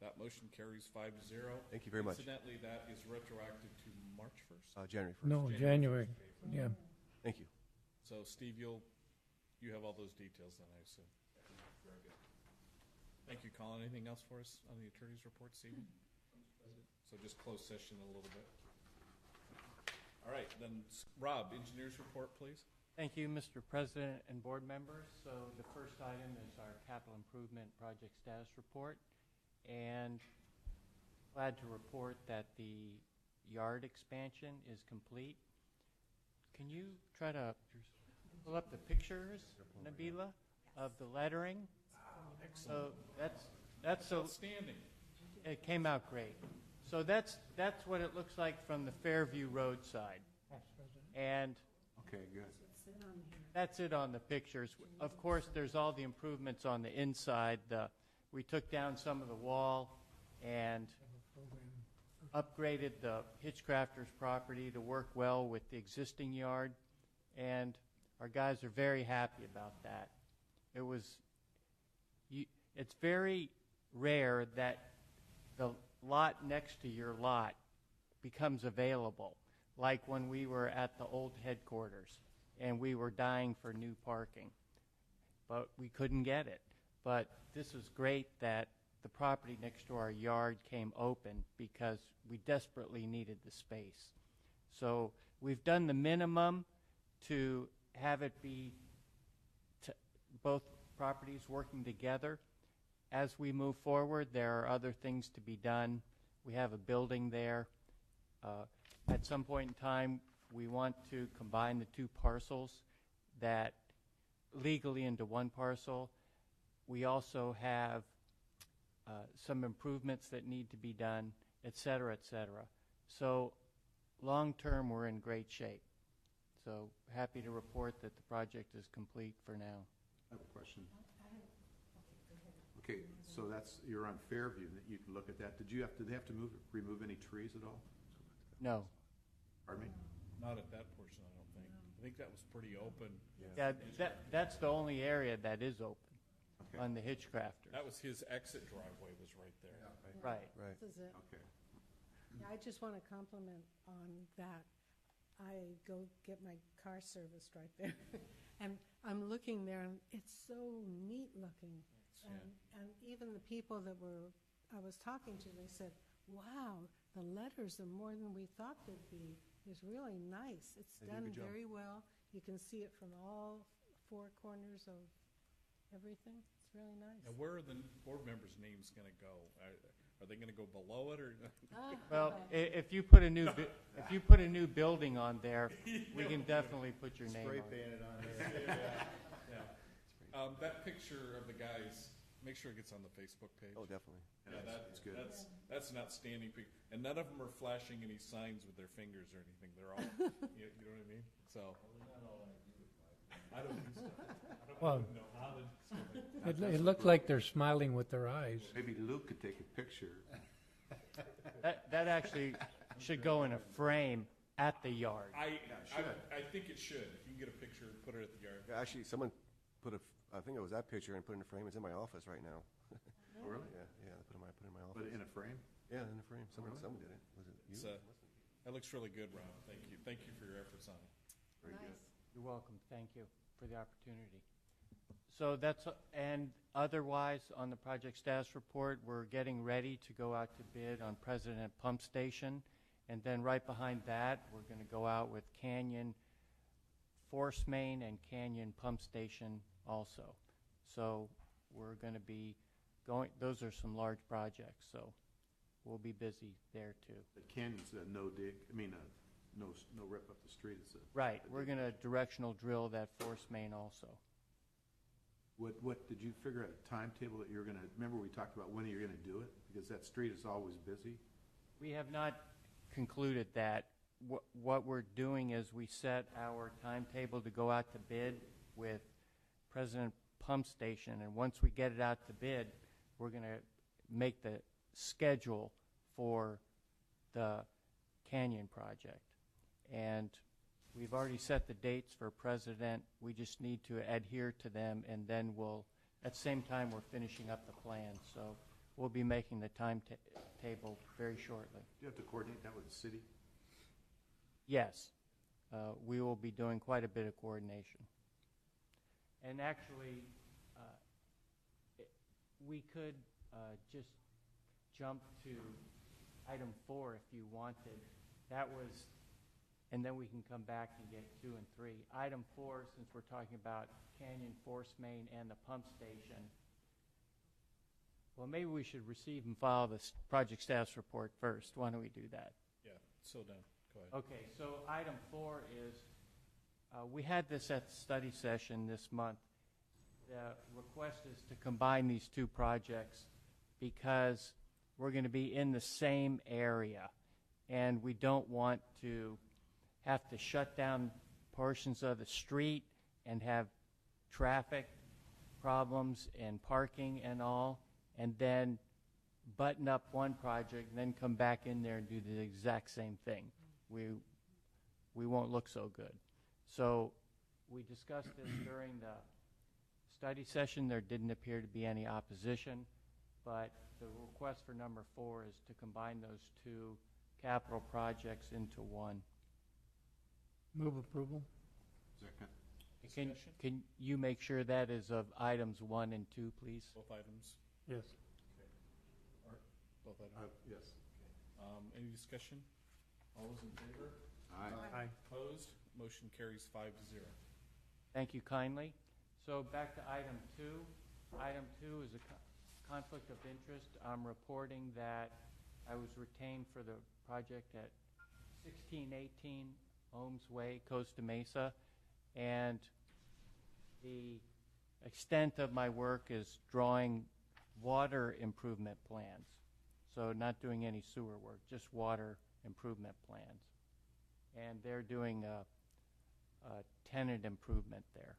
That motion carries 5-0. Thank you very much. Incidentally, that is retroactive to March 1st. January 1st. No, January. Yeah. Thank you. So, Steve, you have all those details then, I assume. Very good. Thank you, Colin. Anything else for us on the attorney's report this evening? So just closed session a little bit. All right, then Rob, engineer's report, please. Thank you, Mr. President and board members. So the first item is our capital improvement project status report. And glad to report that the yard expansion is complete. Can you try to pull up the pictures, Nabila, of the lettering? So that's so outstanding. It came out great. So that's what it looks like from the Fairview roadside. And Okay, good. that's it on the pictures. Of course, there's all the improvements on the inside. We took down some of the wall and upgraded the Hitchcrafters property to work well with the existing yard, and our guys are very happy about that. It's very rare that the lot next to your lot becomes available, like when we were at the old headquarters and we were dying for new parking, but we couldn't get it. But this is great that the property next to our yard came open because we desperately needed the space. So we've done the minimum to have it be both properties working together. As we move forward, there are other things to be done. We have a building there. At some point in time, we want to combine the two parcels that legally into one parcel. We also have some improvements that need to be done, et cetera, et cetera. So long term, we're in great shape. So happy to report that the project is complete for now. I have a question. Okay, so you're on Fairview. You can look at that. Did they have to remove any trees at all? No. Pardon me? Not at that portion, I don't think. I think that was pretty open. Yeah, that's the only area that is open on the Hitchcrafters. That was his exit driveway was right there. Right. This is it. Okay. Yeah, I just want to compliment on that. I go get my car serviced right there. And I'm looking there, and it's so neat looking. And even the people that I was talking to, they said, wow, the letters are more than we thought they'd be. It's really nice. It's done very well. You can see it from all 4 corners of everything. It's really nice. Now, where are the board members' names going to go? Are they going to go below it, or? Well, if you put a new building on there, we can definitely put your name on it. Spray painted on there. Yeah. That picture of the guys Make sure it gets on the Facebook page. Oh, definitely. Yeah, That's good. That's an outstanding picture. And none of them are flashing any signs with their fingers or anything. They're all, you know what I mean? So. I don't use stuff. I Well, don't know how to. It looked like they're smiling with their eyes. Maybe Luke could take a picture. That actually should go in a frame at the yard. I think it should. If you can get a picture, put it at the yard. Yeah, actually, someone put I think it was that picture and put it in a frame. It's in my office right now. Oh, really? Yeah, put it in my office. But in a frame? Yeah, in a frame. Someone did it. Was it you? That looks really good, Rob. Thank you. Thank you for your efforts on it. Very good. You're welcome. Thank you for the opportunity. So and otherwise, on the project status report, we're getting ready to go out to bid on President Pump Station. And then right behind that, we're going to go out with Canyon Force Main and Canyon Pump Station also. So we're going to be those are some large projects, so we'll be busy there too. The Canyon's no dig, no rip up the street. It's Right, we're going to directional drill that force main also. What did you figure out a timetable that you're going to, remember we talked about when you're going to do it? Because that street is always busy. We have not concluded that. What we're doing is we set our timetable to go out to bid with President Pump Station, and once we get it out to bid, we're going to make the schedule for the Canyon project. And we've already set the dates for President. We just need to adhere to them, and then at the same time, we're finishing up the plan. So we'll be making the timetable very shortly. Do you have to coordinate that with the city? Yes. We will be doing quite a bit of coordination. And actually, we could just jump to item 4 if you wanted. That was, and then we can come back and get 2 and 3. Item 4, since we're talking about Canyon Force Main and the pump station, well, maybe we should receive and file the project status report first. Why don't we do that? Yeah, so done. Go ahead. Okay, so item 4 is, we had this at the study session this month. The request is to combine these two projects because we're going to be in the same area, and we don't want to have to shut down portions of the street and have traffic problems and parking and all, and then button up one project and then come back in there and do the exact same thing. We won't look so good. So we discussed this during the study session. There didn't appear to be any opposition, but the request for number 4 is to combine those two capital projects into one. Move approval. Second. Can you make sure that is of items 1 and 2, please? Both items? Yes. Okay. Art? Both items? Yes. Any discussion? All those in favor? Aye. Opposed? Motion carries 5-0. Thank you kindly. So back to item 2. Item 2 is a conflict of interest. I'm reporting that I was retained for the project at 1618 Ohms Way, Costa Mesa, and the extent of my work is drawing water improvement plans. So not doing any sewer work, just water improvement plans. And they're doing a tenant improvement there.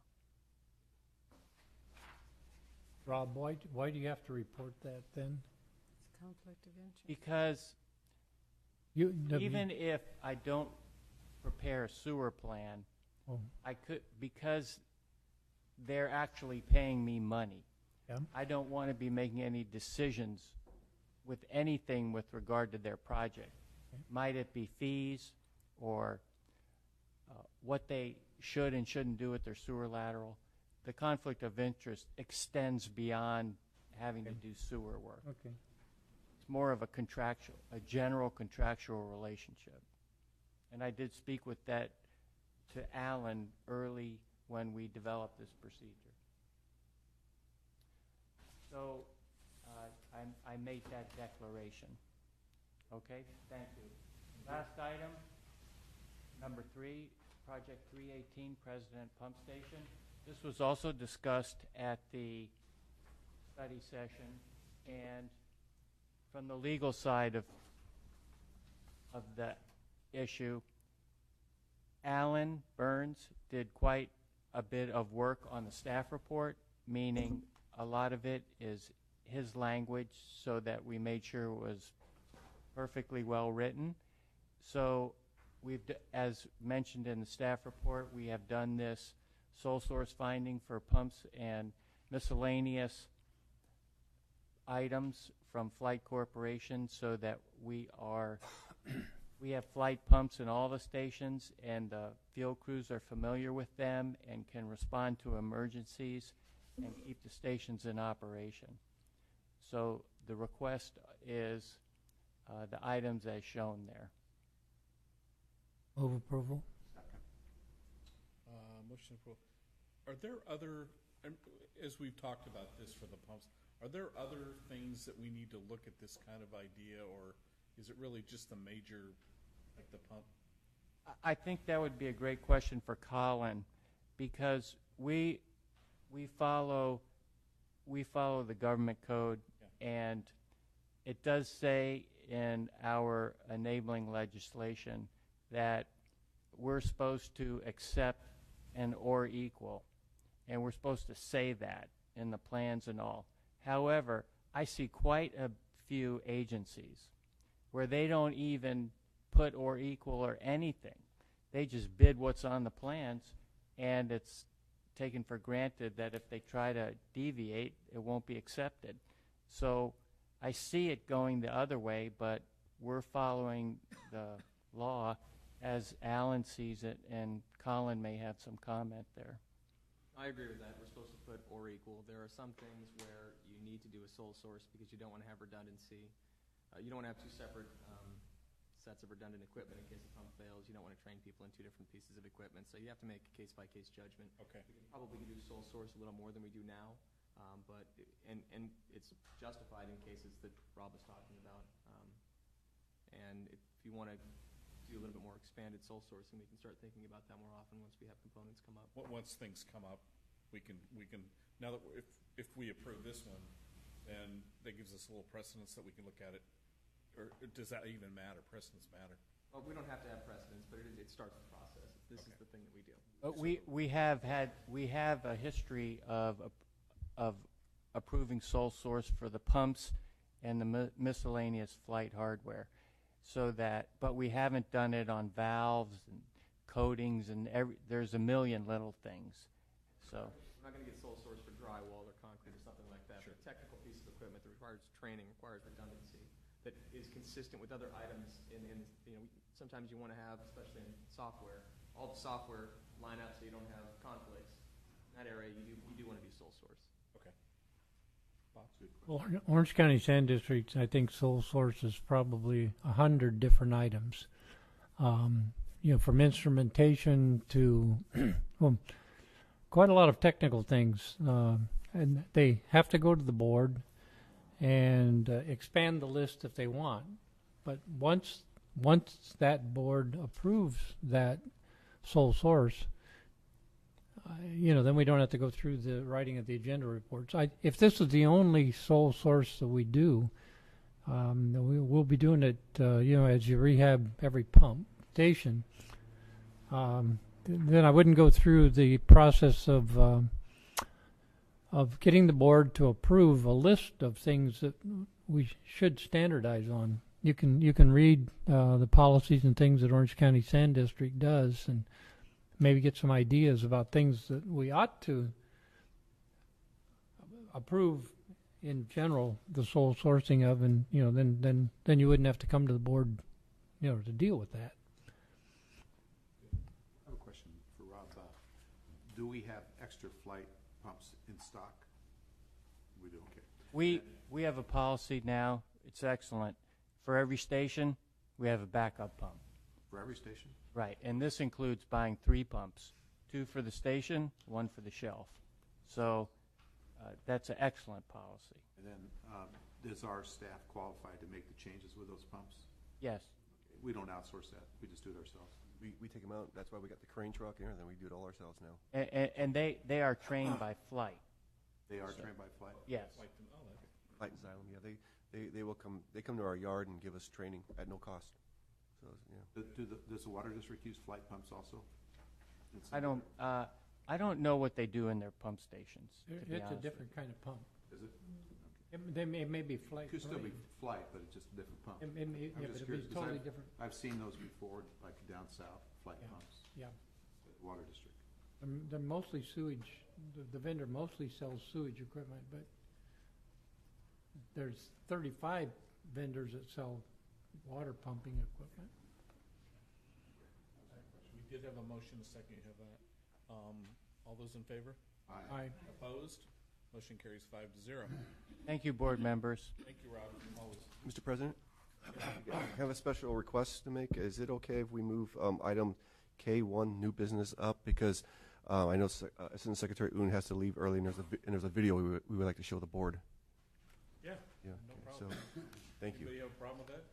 Rob, why do you have to report that then? It's conflict of interest. Because even if I don't prepare a sewer plan, I could, because they're actually paying me money. Yeah. I don't want to be making any decisions with anything with regard to their project. Okay. Might it be fees or what they should and shouldn't do with their sewer lateral? The conflict of interest extends beyond having to do sewer work. Okay. It's more of a general contractual relationship. And I did speak with that to Alan early when we developed this procedure. So I made that declaration. Okay, thank you. Last item, number 3, Project 318, President Pump Station. This was also discussed at the study session, and from the legal side of the issue, Alan Burns did quite a bit of work on the staff report, meaning a lot of it is his language so that we made sure it was perfectly well written. So as mentioned in the staff report, we have done this sole source finding for pumps and miscellaneous items from Flight Corporation so that we have flight pumps in all the stations, and the field crews are familiar with them and can respond to emergencies and keep the stations in operation. So the request is the items as shown there. Move approval. Motion approval. Are there other, as we've talked about this for the pumps, are there other things that we need to look at this kind of idea, or is it really just the major, like the pump? I think that would be a great question for Colin, because we follow the government code, and it does say in our enabling legislation that we're supposed to accept an or equal, and we're supposed to say that in the plans and all. However, I see quite a few agencies where they don't even put or equal or anything. They just bid what's on the plans, and it's taken for granted that if they try to deviate, it won't be accepted. So I see it going the other way, but we're following the law as Alan sees it, and Colin may have some comment there. I agree with that. We're supposed to put or equal. There are some things where you need to do a sole source because you don't want to have redundancy. You don't want to have two separate sets of redundant equipment in case the pump fails. You don't want to train people in two different pieces of equipment. So you have to make a case-by-case judgment. Okay. We can probably do sole source a little more than we do now, but it's justified in cases that Rob was talking about. And if you want to do a little bit more expanded sole sourcing, we can start thinking about that more often once we have components come up. Once things come up, we can now that if we approve this one, then that gives us a little precedence that we can look at it. Or does that even matter? Precedence matter? Well, we don't have to have precedence, but it starts the process. This is the thing that we do. But we have a history of approving sole source for the pumps and the miscellaneous flight hardware. So that, but we haven't done it on valves and coatings and there's a million little things. So we're not going to get sole source for drywall or concrete or something like that. Sure. But technical piece of equipment that requires training, requires redundancy, that is consistent with other items. Sometimes you want to have, especially in software, all the software line up so you don't have conflicts. In that area, you do want to do sole source. Okay. Well, Orange County Sand District, I think sole source is probably 100 different items. From instrumentation to well, quite a lot of technical things, and they have to go to the board and expand the list if they want. But once that board approves that sole source, then we don't have to go through the writing of the agenda reports. If this is the only sole source that we do, we'll be doing it, as you rehab every pump station. Then I wouldn't go through the process of getting the board to approve a list of things that we should standardize on. You can read the policies and things that Orange County Sand District does, and maybe get some ideas about things that we ought to approve in general, the sole sourcing of, and then you wouldn't have to come to the board, to deal with that. I have a question for Rob. Do we have extra flight pumps in stock? We do. Okay. We have a policy now. It's excellent. For every station, we have a backup pump. For every station? Right, and this includes buying 3 pumps, 2 for the station, 1 for the shelf. So that's an excellent policy. And then is our staff qualified to make the changes with those pumps? Yes. We don't outsource that. We just do it ourselves. We take them out. That's why we got the crane truck and everything. We do it all ourselves now. And they are trained by Flight. They are trained by Flight? Yes. Like, oh, okay. Flight Xylem, yeah, they will come. They come to our yard and give us training at no cost. So yeah. Does the water district use Flight pumps also? I don't know what they do in their pump stations. to be It's a honest different kind of pump. Is it? It may be Flight. It could still be Parade. Flight, but it's just a different pump. Yeah, I'm but just it'd be curious, 'cause totally different. I've seen those before, like down south, Flight Yeah. pumps Yeah. at the water district. They're mostly sewage. The vendor mostly sells sewage equipment, but there's 35 vendors that sell water pumping equipment. We did have a motion, a second, you have that. All those in favor? Aye. Opposed? Motion carries 5-0. Thank you, board members. Thank you, Rob, always. Mr. President, I have a special request to make. Is it okay if we move item K1, new business, up? Because I know Assistant Secretary Un has to leave early, and there's a video we would like to show the board. Yeah, Yeah. no okay, problem. So, thank you. Anybody have a problem with that?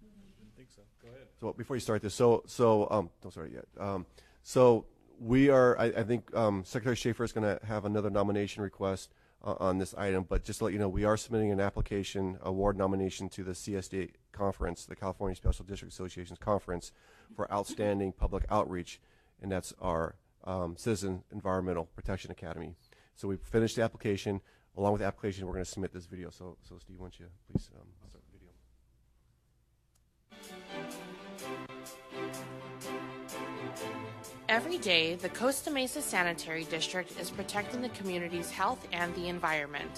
Didn't think so. Go ahead. So before you start this, don't start it yet. So we are, I think Secretary Schaefer is going to have another nomination request on this item, but just to let you know, we are submitting an application, award nomination to the CSD conference, the California Special District Association's conference, for outstanding public outreach, and that's our Citizen Environmental Protection Academy. So we've finished the application. Along with the application, we're going to submit this video. So Steve, why don't you please start the video. Every day, the Costa Mesa Sanitary District is protecting the community's health and the environment.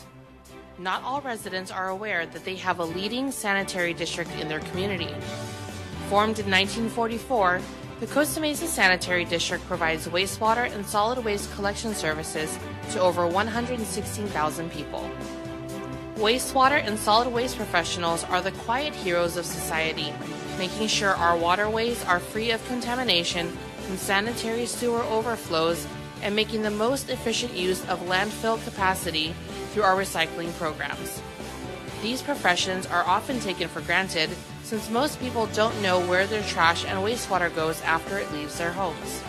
Not all residents are aware that they have a leading sanitary district in their community. Formed in 1944, the Costa Mesa Sanitary District provides wastewater and solid waste collection services to over 116,000 people. Wastewater and solid waste professionals are the quiet heroes of society, making sure our waterways are free of contamination from sanitary sewer overflows and making the most efficient use of landfill capacity through our recycling programs. These professions are often taken for granted since most people don't know where their trash and wastewater goes after it leaves their homes.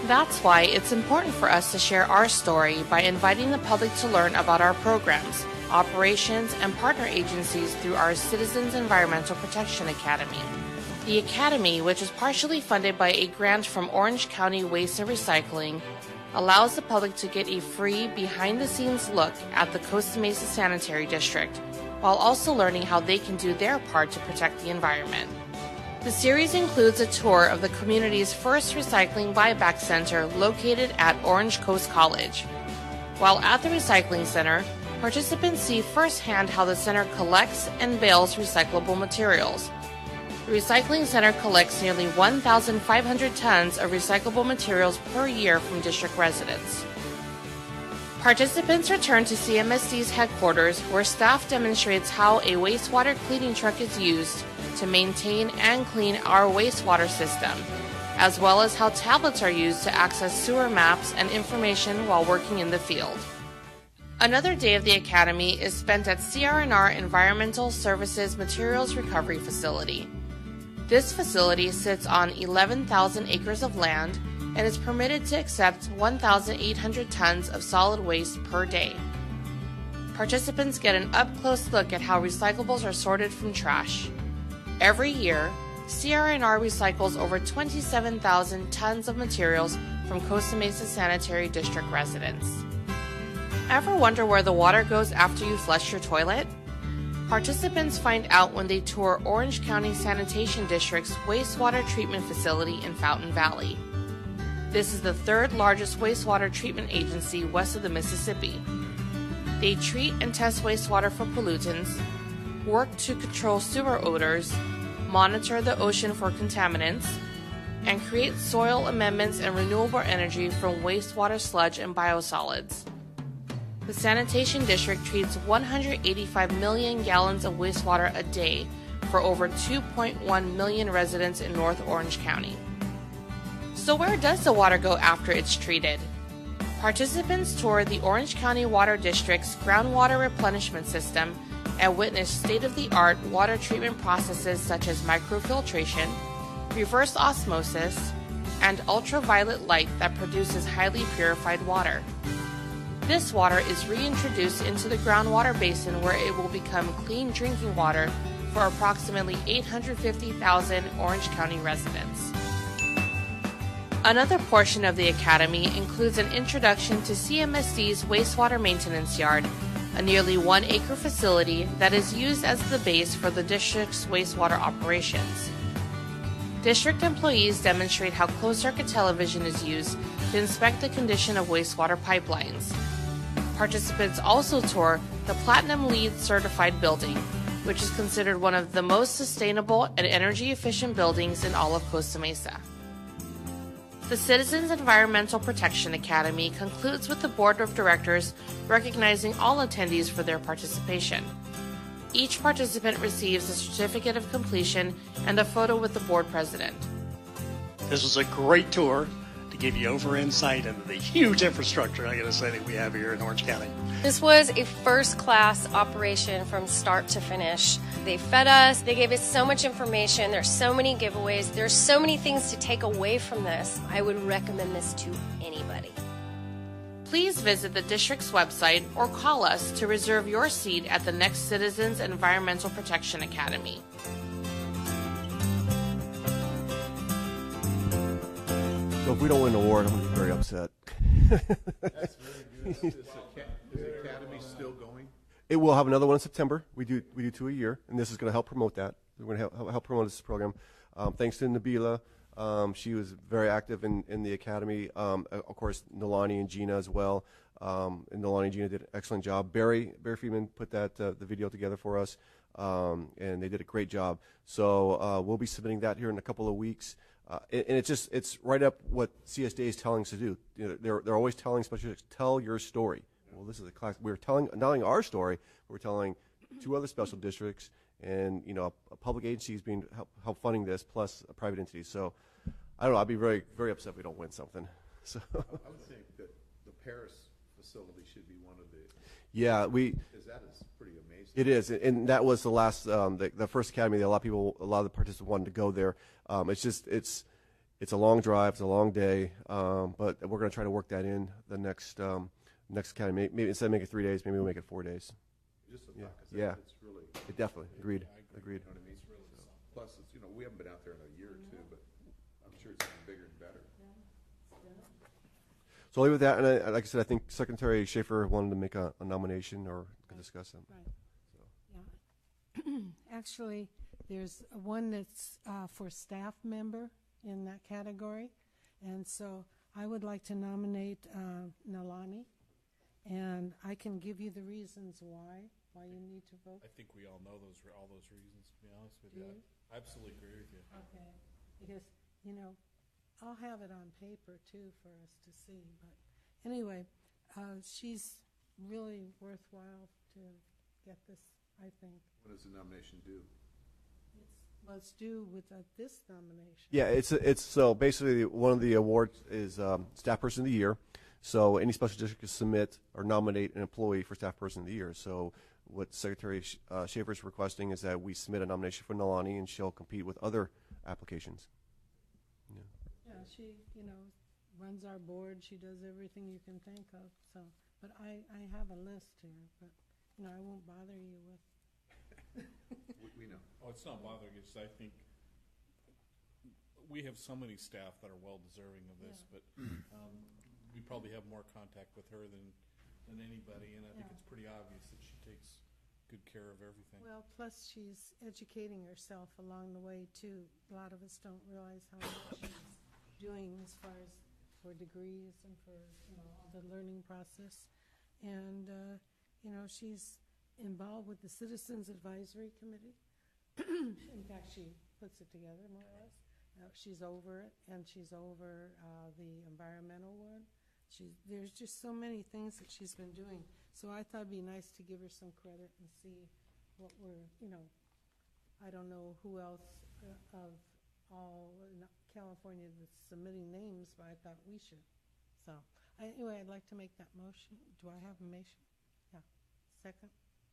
That's why it's important for us to share our story by inviting the public to learn about our programs, operations, and partner agencies through our Citizens Environmental Protection Academy. The Academy, which is partially funded by a grant from Orange County Waste and Recycling, allows the public to get a free behind-the-scenes look at the Costa Mesa Sanitary District, while also learning how they can do their part to protect the environment. The series includes a tour of the community's first recycling buyback center located at Orange Coast College. While at the recycling center, participants see firsthand how the center collects and bales recyclable materials. The recycling center collects nearly 1,500 tons of recyclable materials per year from district residents. Participants return to CMSD's headquarters, where staff demonstrates how a wastewater cleaning truck is used to maintain and clean our wastewater system, as well as how tablets are used to access sewer maps and information while working in the field. Another day of the Academy is spent at CR&R Environmental Services Materials Recovery Facility. This facility sits on 11,000 acres of land and is permitted to accept 1,800 tons of solid waste per day. Participants get an up-close look at how recyclables are sorted from trash. Every year, CR&R recycles over 27,000 tons of materials from Costa Mesa Sanitary District residents. Ever wonder where the water goes after you flush your toilet? Participants find out when they tour Orange County Sanitation District's wastewater treatment facility in Fountain Valley. This is the third largest wastewater treatment agency west of the Mississippi. They treat and test wastewater for pollutants, work to control sewer odors, monitor the ocean for contaminants, and create soil amendments and renewable energy from wastewater sludge and biosolids. The sanitation district treats 185 million gallons of wastewater a day for over 2.1 million residents in North Orange County. So where does the water go after it's treated? Participants tour the Orange County Water District's groundwater replenishment system and witness state-of-the-art water treatment processes such as microfiltration, reverse osmosis, and ultraviolet light that produces highly purified water. This water is reintroduced into the groundwater basin where it will become clean drinking water for approximately 850,000 Orange County residents. Another portion of the academy includes an introduction to CMSD's wastewater maintenance yard, a nearly 1-acre facility that is used as the base for the district's wastewater operations. District employees demonstrate how closed-circuit television is used to inspect the condition of wastewater pipelines. Participants also tour the Platinum LEED certified building, which is considered one of the most sustainable and energy-efficient buildings in all of Costa Mesa. The Citizens Environmental Protection Academy concludes with the Board of Directors recognizing all attendees for their participation. Each participant receives a certificate of completion and a photo with the board president. This was a great tour to give you over insight into the huge infrastructure, I gotta say, that we have here in Orange County. This was a first-class operation from start to finish. They fed us, they gave us so much information, there's so many giveaways, there's so many things to take away from this. I would recommend this to anybody. Please visit the district's website or call us to reserve your seat at the next Citizens Environmental Protection Academy. So if we don't win an award, I'm going to be very upset. That's very good. Is the academy still going? It will have another one in September. We do 2 a year, and this is going to help promote that. We're going to help promote this program. Thanks to Nabila. She was very active in the academy. Of course, Nalani and Gina as well. And Nalani and Gina did an excellent job. Barry Friedman put the video together for us, and they did a great job. So we'll be submitting that here in a couple of weeks. And it's right up what CSDA is telling us to do. You know, they're always telling specialists, tell your story. Well, this is a class. We're telling not only our story, but we're telling 2 other special districts and a public agency is being help funding this, plus a private entity. So I don't know. I'd be very very upset if we don't win something. So I would think that the Paris facility should be one of the. Yeah, because that is pretty amazing. It is, and that was the last, the first academy that a lot of the participants wanted to go there. It's a long drive, it's a long day, but we're going to try to work that in the next academy. Maybe instead of making it 3 days, maybe we'll make it 4 days. Just a Yeah, thought, 'cause yeah. It's really. It definitely agreed. You know what I mean? It's really plus, it's, we haven't been out there in a year or two, but I'm sure it's getting bigger and better. So I'll leave it with that, and like I said, I think Secretary Schaefer wanted to make a nomination or discuss it. Right. Yeah. Actually, there's one that's for staff member in that category, and so I would like to nominate Nalani, and I can give you the reasons why you need to vote. I think we all know all those reasons, to be honest with you. I absolutely agree with you. Okay, because, I'll have it on paper too for us to see, but anyway, she's really worthwhile to get this, I think. What does the nomination do? It's due with this nomination. Yeah, it's so basically one of the awards is Staff Person of the Year. So any special district can submit or nominate an employee for Staff Person of the Year. So what Secretary Schaefer is requesting is that we submit a nomination for Nalani, and she'll compete with other applications. Yeah, she, runs our board. She does everything you can think of. So, but I have a list here, but I won't bother you with. We know. Oh, it's not bothering us. I think we have so many staff that are well deserving of this, but we probably have more contact with her than anybody, and I think it's pretty obvious that she takes good care of everything. Well, plus she's educating herself along the way too. A lot of us don't realize how much she's doing as far as for degrees and for the learning process, and she's involved with the Citizens Advisory Committee. In fact, she puts it together more or less. She's over it, and she's over the environmental one. There's just so many things that she's been doing. So I thought it'd be nice to give her some credit and see what we're, I don't know who else of all in California that's submitting names, but I thought we should. So anyway, I'd like to make that motion. Do I have a motion? Yeah. Second.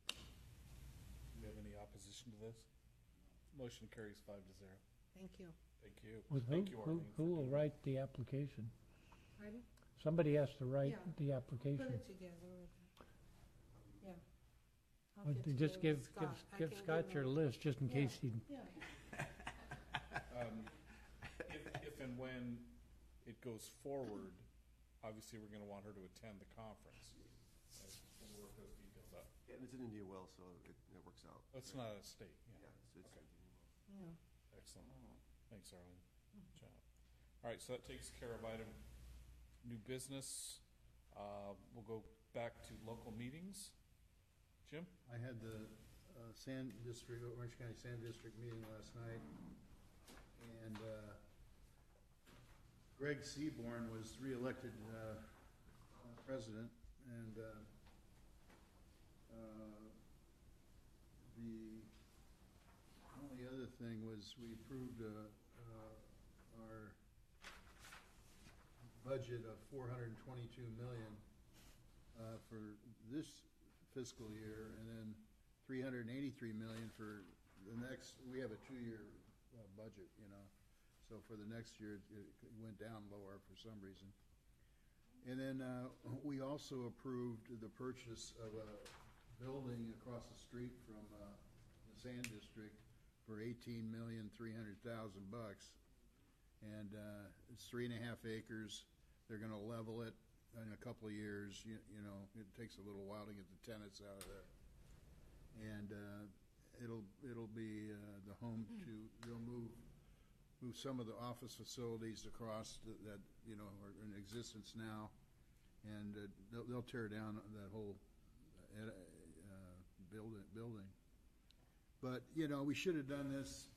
Do you have any opposition to this? Motion carries 5-0. Thank you. Thank you. Well, Thank you, Arlene. who will write the application? Pardon? Somebody has to write Yeah. the application. Put it together. Yeah. I'll Well, get just together give, with Scott. I give can Scott give your him- list, just in Yeah. case he, Yeah. If and when it goes forward, obviously we're gonna want her to attend the conference. And we'll work those details out. Yeah, and it's in Indian Wells, so it works out. It's not a state, yeah. Yeah, it's Okay. Yeah. Excellent. Thanks, Arlene. Good job. All right, so that takes care of item new business. We'll go back to local meetings. Jim? I had the Sand District, Orange County Sand District meeting last night, and Greg Seaborn was reelected president, and the only other thing was we approved our budget of $422 million for this fiscal year, and then $383 million for the next. We have a 2-year budget, you know, so for the next year it went down lower for some reason. And then we also approved the purchase of a building across the street from the Sand District for $18,300,000, and it's 3.5 acres. They're going to level it in a couple of years. You know, it takes a little while to get the tenants out of there, and it'll be the home to. They'll move some of the office facilities across that you know are in existence now, and they'll tear down that whole building. But you know, we should have done this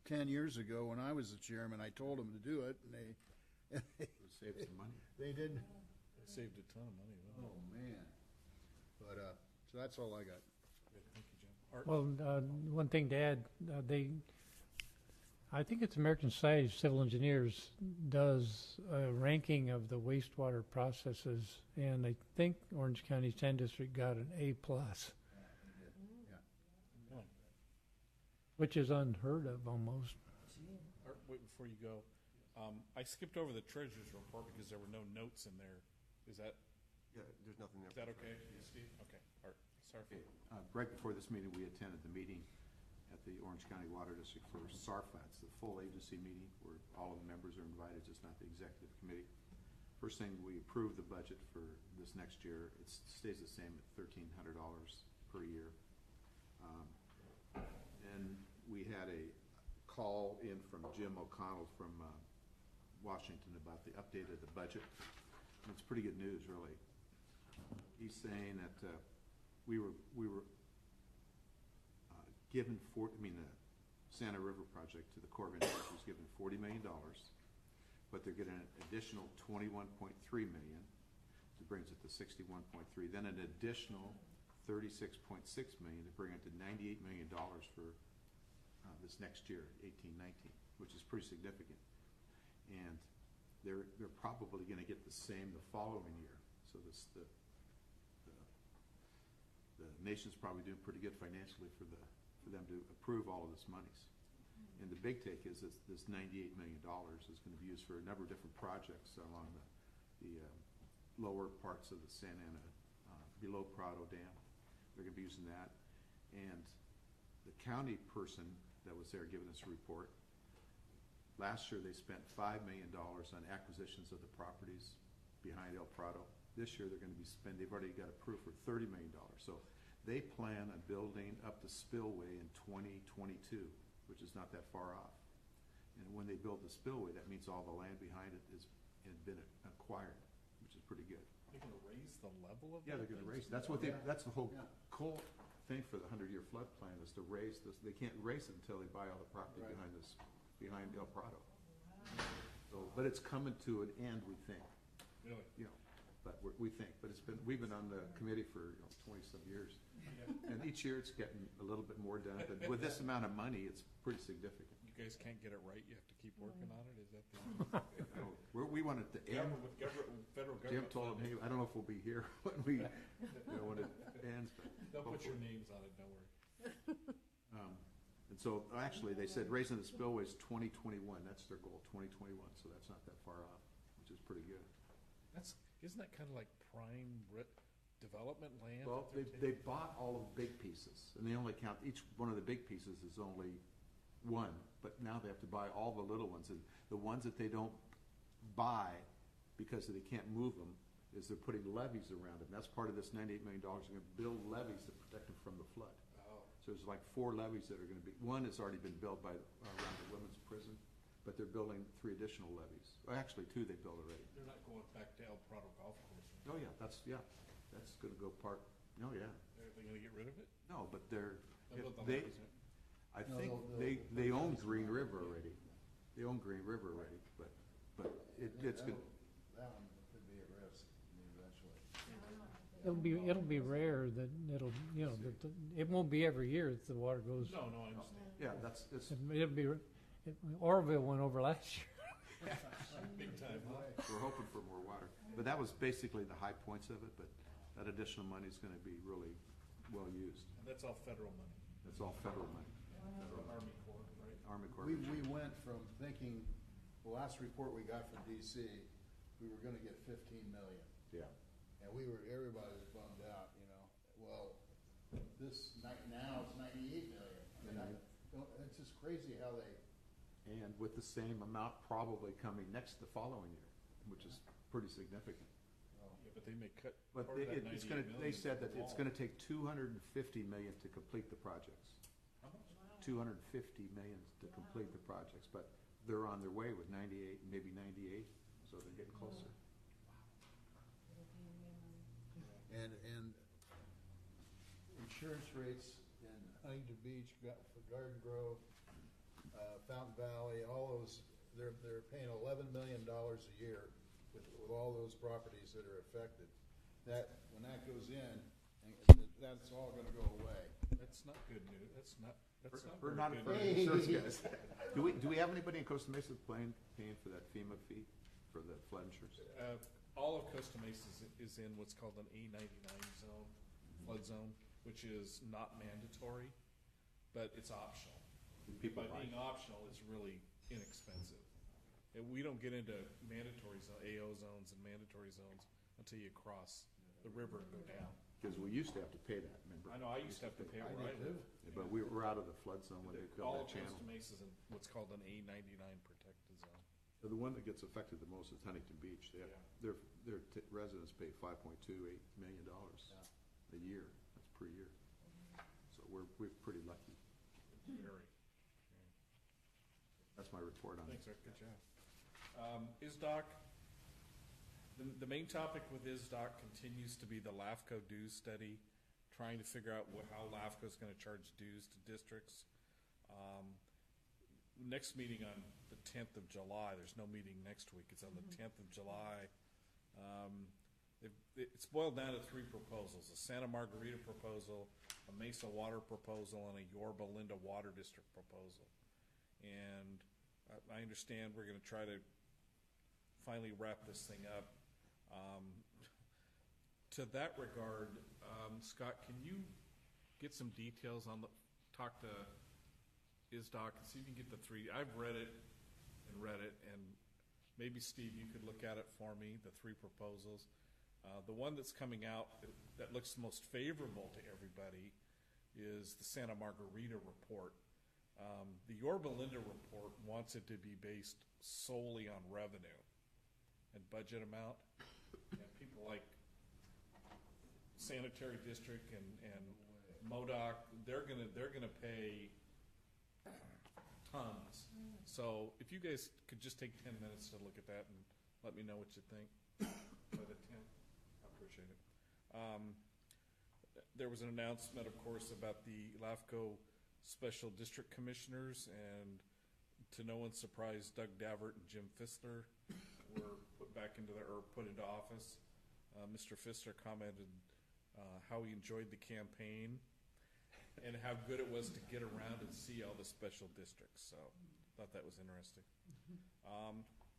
10 years ago when I was the chairman. I told them to do it, and they Save some money. They didn't. They saved a ton of money. Didn't Oh man! But so that's all I got. they? Thank you, Jim. Art? well, one thing to add, I think it's American Society of Civil Engineers does a ranking of the wastewater processes, and I think Orange County Sand District got an A+, Come on. which is unheard of almost. Art, wait, before you go, I skipped over the treasurer's report because there were no notes in there. Is that, Yeah, there's nothing there. is that okay, Steve? Okay, Art, sorry for. Right before this meeting, we attended the meeting at the Orange County Water District for SARFATS, the full agency meeting where all of the members are invited, just not the executive committee. First thing, we approved the budget for this next year. It stays the same at $1,300 per year. And we had a call in from Jim O'Connell from Washington about the update of the budget. And it's pretty good news, really. He's saying that we were given the Santa River project to the Corps of Engineers was given $40 million, but they're getting an additional $21.3 million, that brings it to 61.3. Then an additional $36.6 million to bring it to $98 million for this next year, 18-19, which is pretty significant. And they're probably going to get the same the following year. So the nation's probably doing pretty good financially for them to approve all of this monies. And the big take is this $98 million is going to be used for a number of different projects along the lower parts of the Santa Ana, below Prado Dam. They're going to be using that. And the county person that was there giving us a report, last year they spent $5 million on acquisitions of the properties behind El Prado. This year they're going to be spending, they've already got approved for $30 million. So they plan on building up the spillway in 2022, which is not that far off. And when they build the spillway, that means all the land behind it has been acquired, which is pretty good. They're going to raise the level of Yeah, that they're going to thing? raise, that's what that's the whole thing for the 100-year flood plan is to raise this. They can't raise it until they buy all the property behind El Prado. So, but it's coming to an end, we think. Really? You know, but we've been on the committee for 20-some years. And each year it's getting a little bit more done, but with this amount of money, it's pretty significant. You guys can't get it right, you have to keep working on it, is that the? We want it to end. Federal Jim government. told him, hey, I don't know if we'll be here when when it ends, but They'll put your hopefully. names on it, don't worry. And so, actually, they said raising the spillway is 2021, that's their goal, 2021, so that's not that far off, which is pretty good. That's, isn't that kind of like prime development land? Well, that they're they taking? bought all of the big pieces, and they only count, each one of the big pieces is only one, but now they have to buy all the little ones, and the ones that they don't buy because they can't move them, is they're putting levees around them. That's part of this $98 million. They're gonna build levees to protect them from the flood. Oh. So there's like 4 levees that are gonna be, one has already been built by, around the women's prison, but they're building 3 additional levees. Well, actually, 2 they built already. They're not going back to El Prado Golf Course. Right? Oh, yeah, that's gonna go part, oh, yeah. Are they gonna get rid of it? No, but they're, They'll build the they, levees, right? I No, think they'll they own Green River already. They own Green River already, but it's good. That one could be at risk eventually. It'll be rare that it'll, you know, it won't be every year that the water goes. No, I understand. Yeah, it's It'll be, Oroville went over last year. Big time, huh? we're hoping for more water. But that was basically the high points of it, but that additional money is gonna be really well used. And that's all federal money. It's all federal money. Army Corps, right? Army Corps. We went from thinking, the last report we got from DC, we were gonna get 15 million. Yeah. And everybody was bummed out, you know. Well, now it's 98 million. I mean, it's just crazy how they. And with the same amount probably coming the following year, which is pretty significant. Yeah, but they may cut But part of that it's 98 gonna, million they said that to it's wall. gonna take 250 million to complete the projects. How much? 250 million to complete the projects, but they're on their way with 98, maybe 98, so they're getting closer. And insurance rates in Huntington Beach, Garden Grove, Fountain Valley, all those, they're paying $11 million a year with all those properties that are affected. That, when that goes in, that's all gonna go away. That's not good news. That's not We're very not good for news. insurance guys. Do we have anybody in Costa Mesa paying for that FEMA fee for the flood insurance? All of Costa Mesa is in what's called an A99 zone, flood zone, which is not mandatory, but it's optional. People By being optional, it's really inexpensive. And we don't get into mandatory AO zones and mandatory zones until you cross the river and go down. Because we used to have to pay that, remember? I know, I used to have to pay where I live. But we were out of the flood zone when they built All that of channel. Costa Mesa is in what's called an A99 protected zone. So the one that gets affected the most is Huntington Beach. They have, their residents pay $5.28 million a year. That's per year. So we're pretty lucky. Very. That's my report on it. Thanks, Rick. Good job. ISDOC, the main topic with ISDOC continues to be the LAFCO dues study, trying to figure out how LAFCO is going to charge dues to districts. Next meeting on the 10th of July. There's no meeting next week. It's on the 10th of July. It's boiled down to 3 proposals: a Santa Margarita proposal, a Mesa Water proposal, and a Yorba Linda Water District proposal. And I understand we're going to try to finally wrap this thing up. To that regard, Scott, can you get some details on talk to ISDOC and see if you can get the 3. I've read it, and maybe Steve, you could look at it for me, the 3 proposals. The one that's coming out that looks most favorable to everybody is the Santa Margarita report. The Yorba Linda report wants it to be based solely on revenue and budget amount. And people like Sanitary District and MODOC, they're gonna pay tons. So if you guys could just take 10 minutes to look at that and let me know what you think by the 10th, I appreciate it. There was an announcement, of course, about the LAFCO Special District Commissioners, and to no one's surprise, Doug Davert and Jim Fissler were put into office. Mr. Fissler commented how he enjoyed the campaign and how good it was to get around and see all the special districts. So thought that was interesting.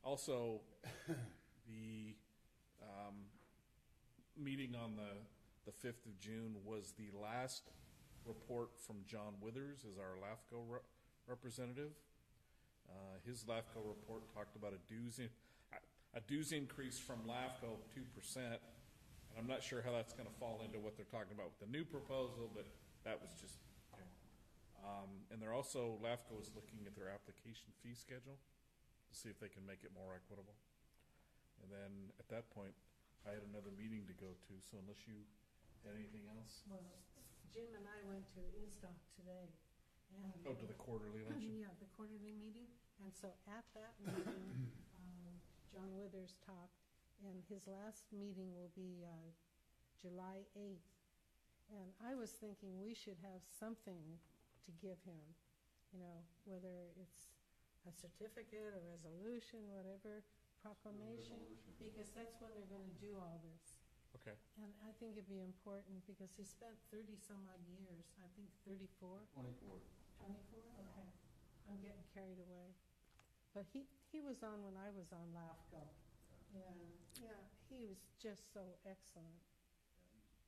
Also, the meeting on the 5th of June was the last report from John Withers as our LAFCO representative. His LAFCO report talked about a dues increase from LAFCO of 2%. And I'm not sure how that's going to fall into what they're talking about with the new proposal, but that was just. And they're also, LAFCO is looking at their application fee schedule to see if they can make it more equitable. And then at that point, I had another meeting to go to, so unless you had anything else. Well, Jim and I went to ISDOC today. And Go to the quarterly luncheon? Yeah, the quarterly meeting. And so at that meeting, John Withers talked, and his last meeting will be July 8th. And I was thinking we should have something to give him, you know, whether it's a certificate, a resolution, whatever, proclamation, because that's when they're going to do all this. Okay. And I think it'd be important because he spent 30 some odd years, I think 34. 24. 24? Okay. I'm getting carried away. But he was on when I was on LAFCO. And yeah, he was just so excellent.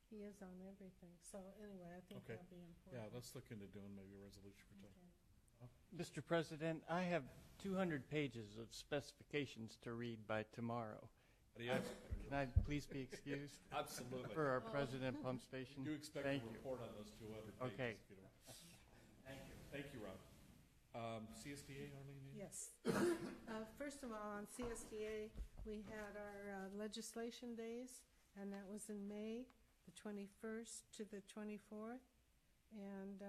He is on everything. So anyway, I think Okay. that'd be important. Yeah, let's look into doing maybe a resolution for Ted. Mr. President, I have 200 pages of specifications to read by tomorrow. Yes. Can I please be excused? Absolutely. For our President Pump Station. You expect Thank a you. report on those 200 pages. Okay. if you don't. Thank you, Rob. CSDA, Arlene? Yes. First of all, on CSDA, we had our legislation days, and that was in May, the 21st to the 24th. And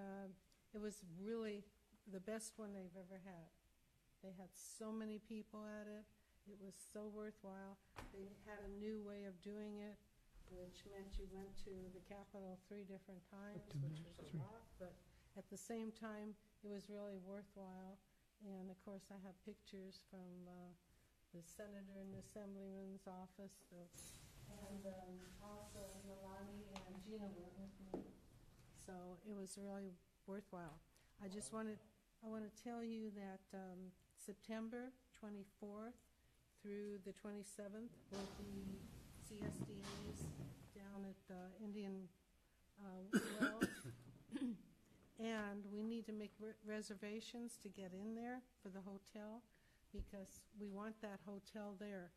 it was really the best one they've ever had. They had so many people at it. It was so worthwhile. They had a new way of doing it, which meant you went to the Capitol 3 different times, which was a lot, but at the same time, it was really worthwhile. And of course, I have pictures from the senator and the assemblyman's office, and also Milani and Gina went with me. So it was really worthwhile. I want to tell you that September 24th through the 27th will be CSDAs down at Indian Wells. And we need to make reservations to get in there for the hotel because we want that hotel there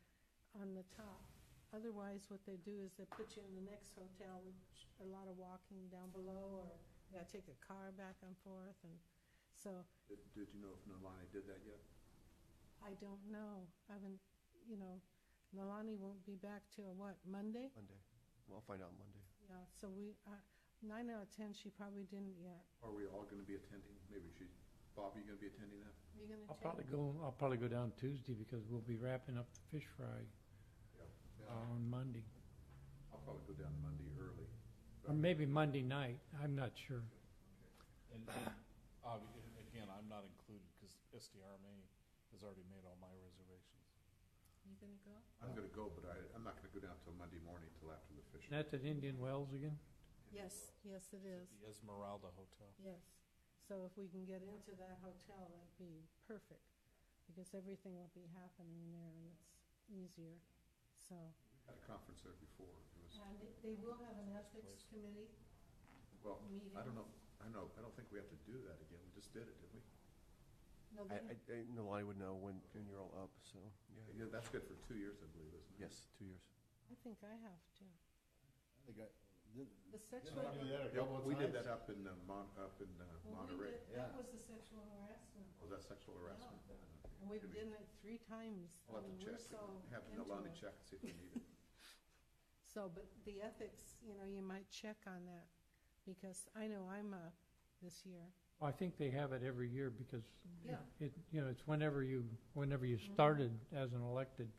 on the top. Otherwise, what they do is they put you in the next hotel, which a lot of walking down below, or you gotta take a car back and forth, and so. Did you know if Nalani did that yet? I don't know. I haven't, you know, Nalani won't be back till what, Monday? Monday. Well, I'll find out Monday. Yeah, so 9 out of 10, she probably didn't yet. Are we all going to be attending? Maybe Bob, are you going to be attending that? You gonna I'll take? probably go down Tuesday because we'll be wrapping up the fish fry on Monday. I'll probably go down Monday early. Or maybe Monday night, I'm not sure. And again, I'm not included because SDRMA has already made all my reservations. You gonna go? I'm going to go, but I'm not going to go down till Monday morning till after the fishing. That's at Indian Wells again? Yes, yes it is. The Esmeralda Hotel. Yes. So if we can get into that hotel, that'd be perfect, because everything will be happening there and it's easier, so. Had a conference there before. And they will have an ethics committee Well, meeting. I don't know. I don't think we have to do that again. We just did it, didn't we? No, I know I would know when you're all up, so, yeah. Yeah, that's good for 2 years, I believe, isn't it? Yes, 2 years. I think I have to. I think The sexual. We did that up in Well, Monterey. That was the sexual harassment. Was that sexual harassment? And we've done it 3 times. We'll have to check. Have Nalani check and see if we need it. So, but the ethics, you know, you might check on that, because I know I'm up this year. I think they have it every year because Yeah. it's whenever you started as an elected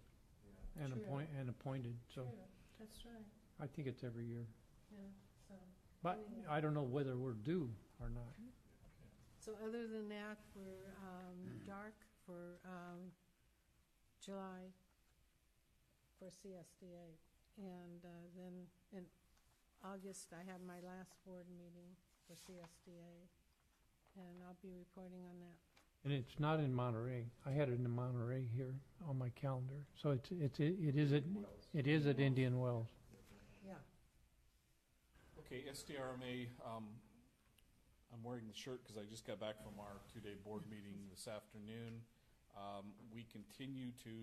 and True. appointed, so True, that's right, I think it's every year. yeah, so. But anyway. I don't know whether we're due or not. So other than that, we're dark for July for CSDA. And then in August, I have my last board meeting for CSDA, and I'll be reporting on that. And it's not in Monterey. I had it in Monterey here on my calendar. So it is at Indian Wells. Yeah. Okay, SDRMA, I'm wearing the shirt because I just got back from our 2-day board meeting this afternoon. We continue to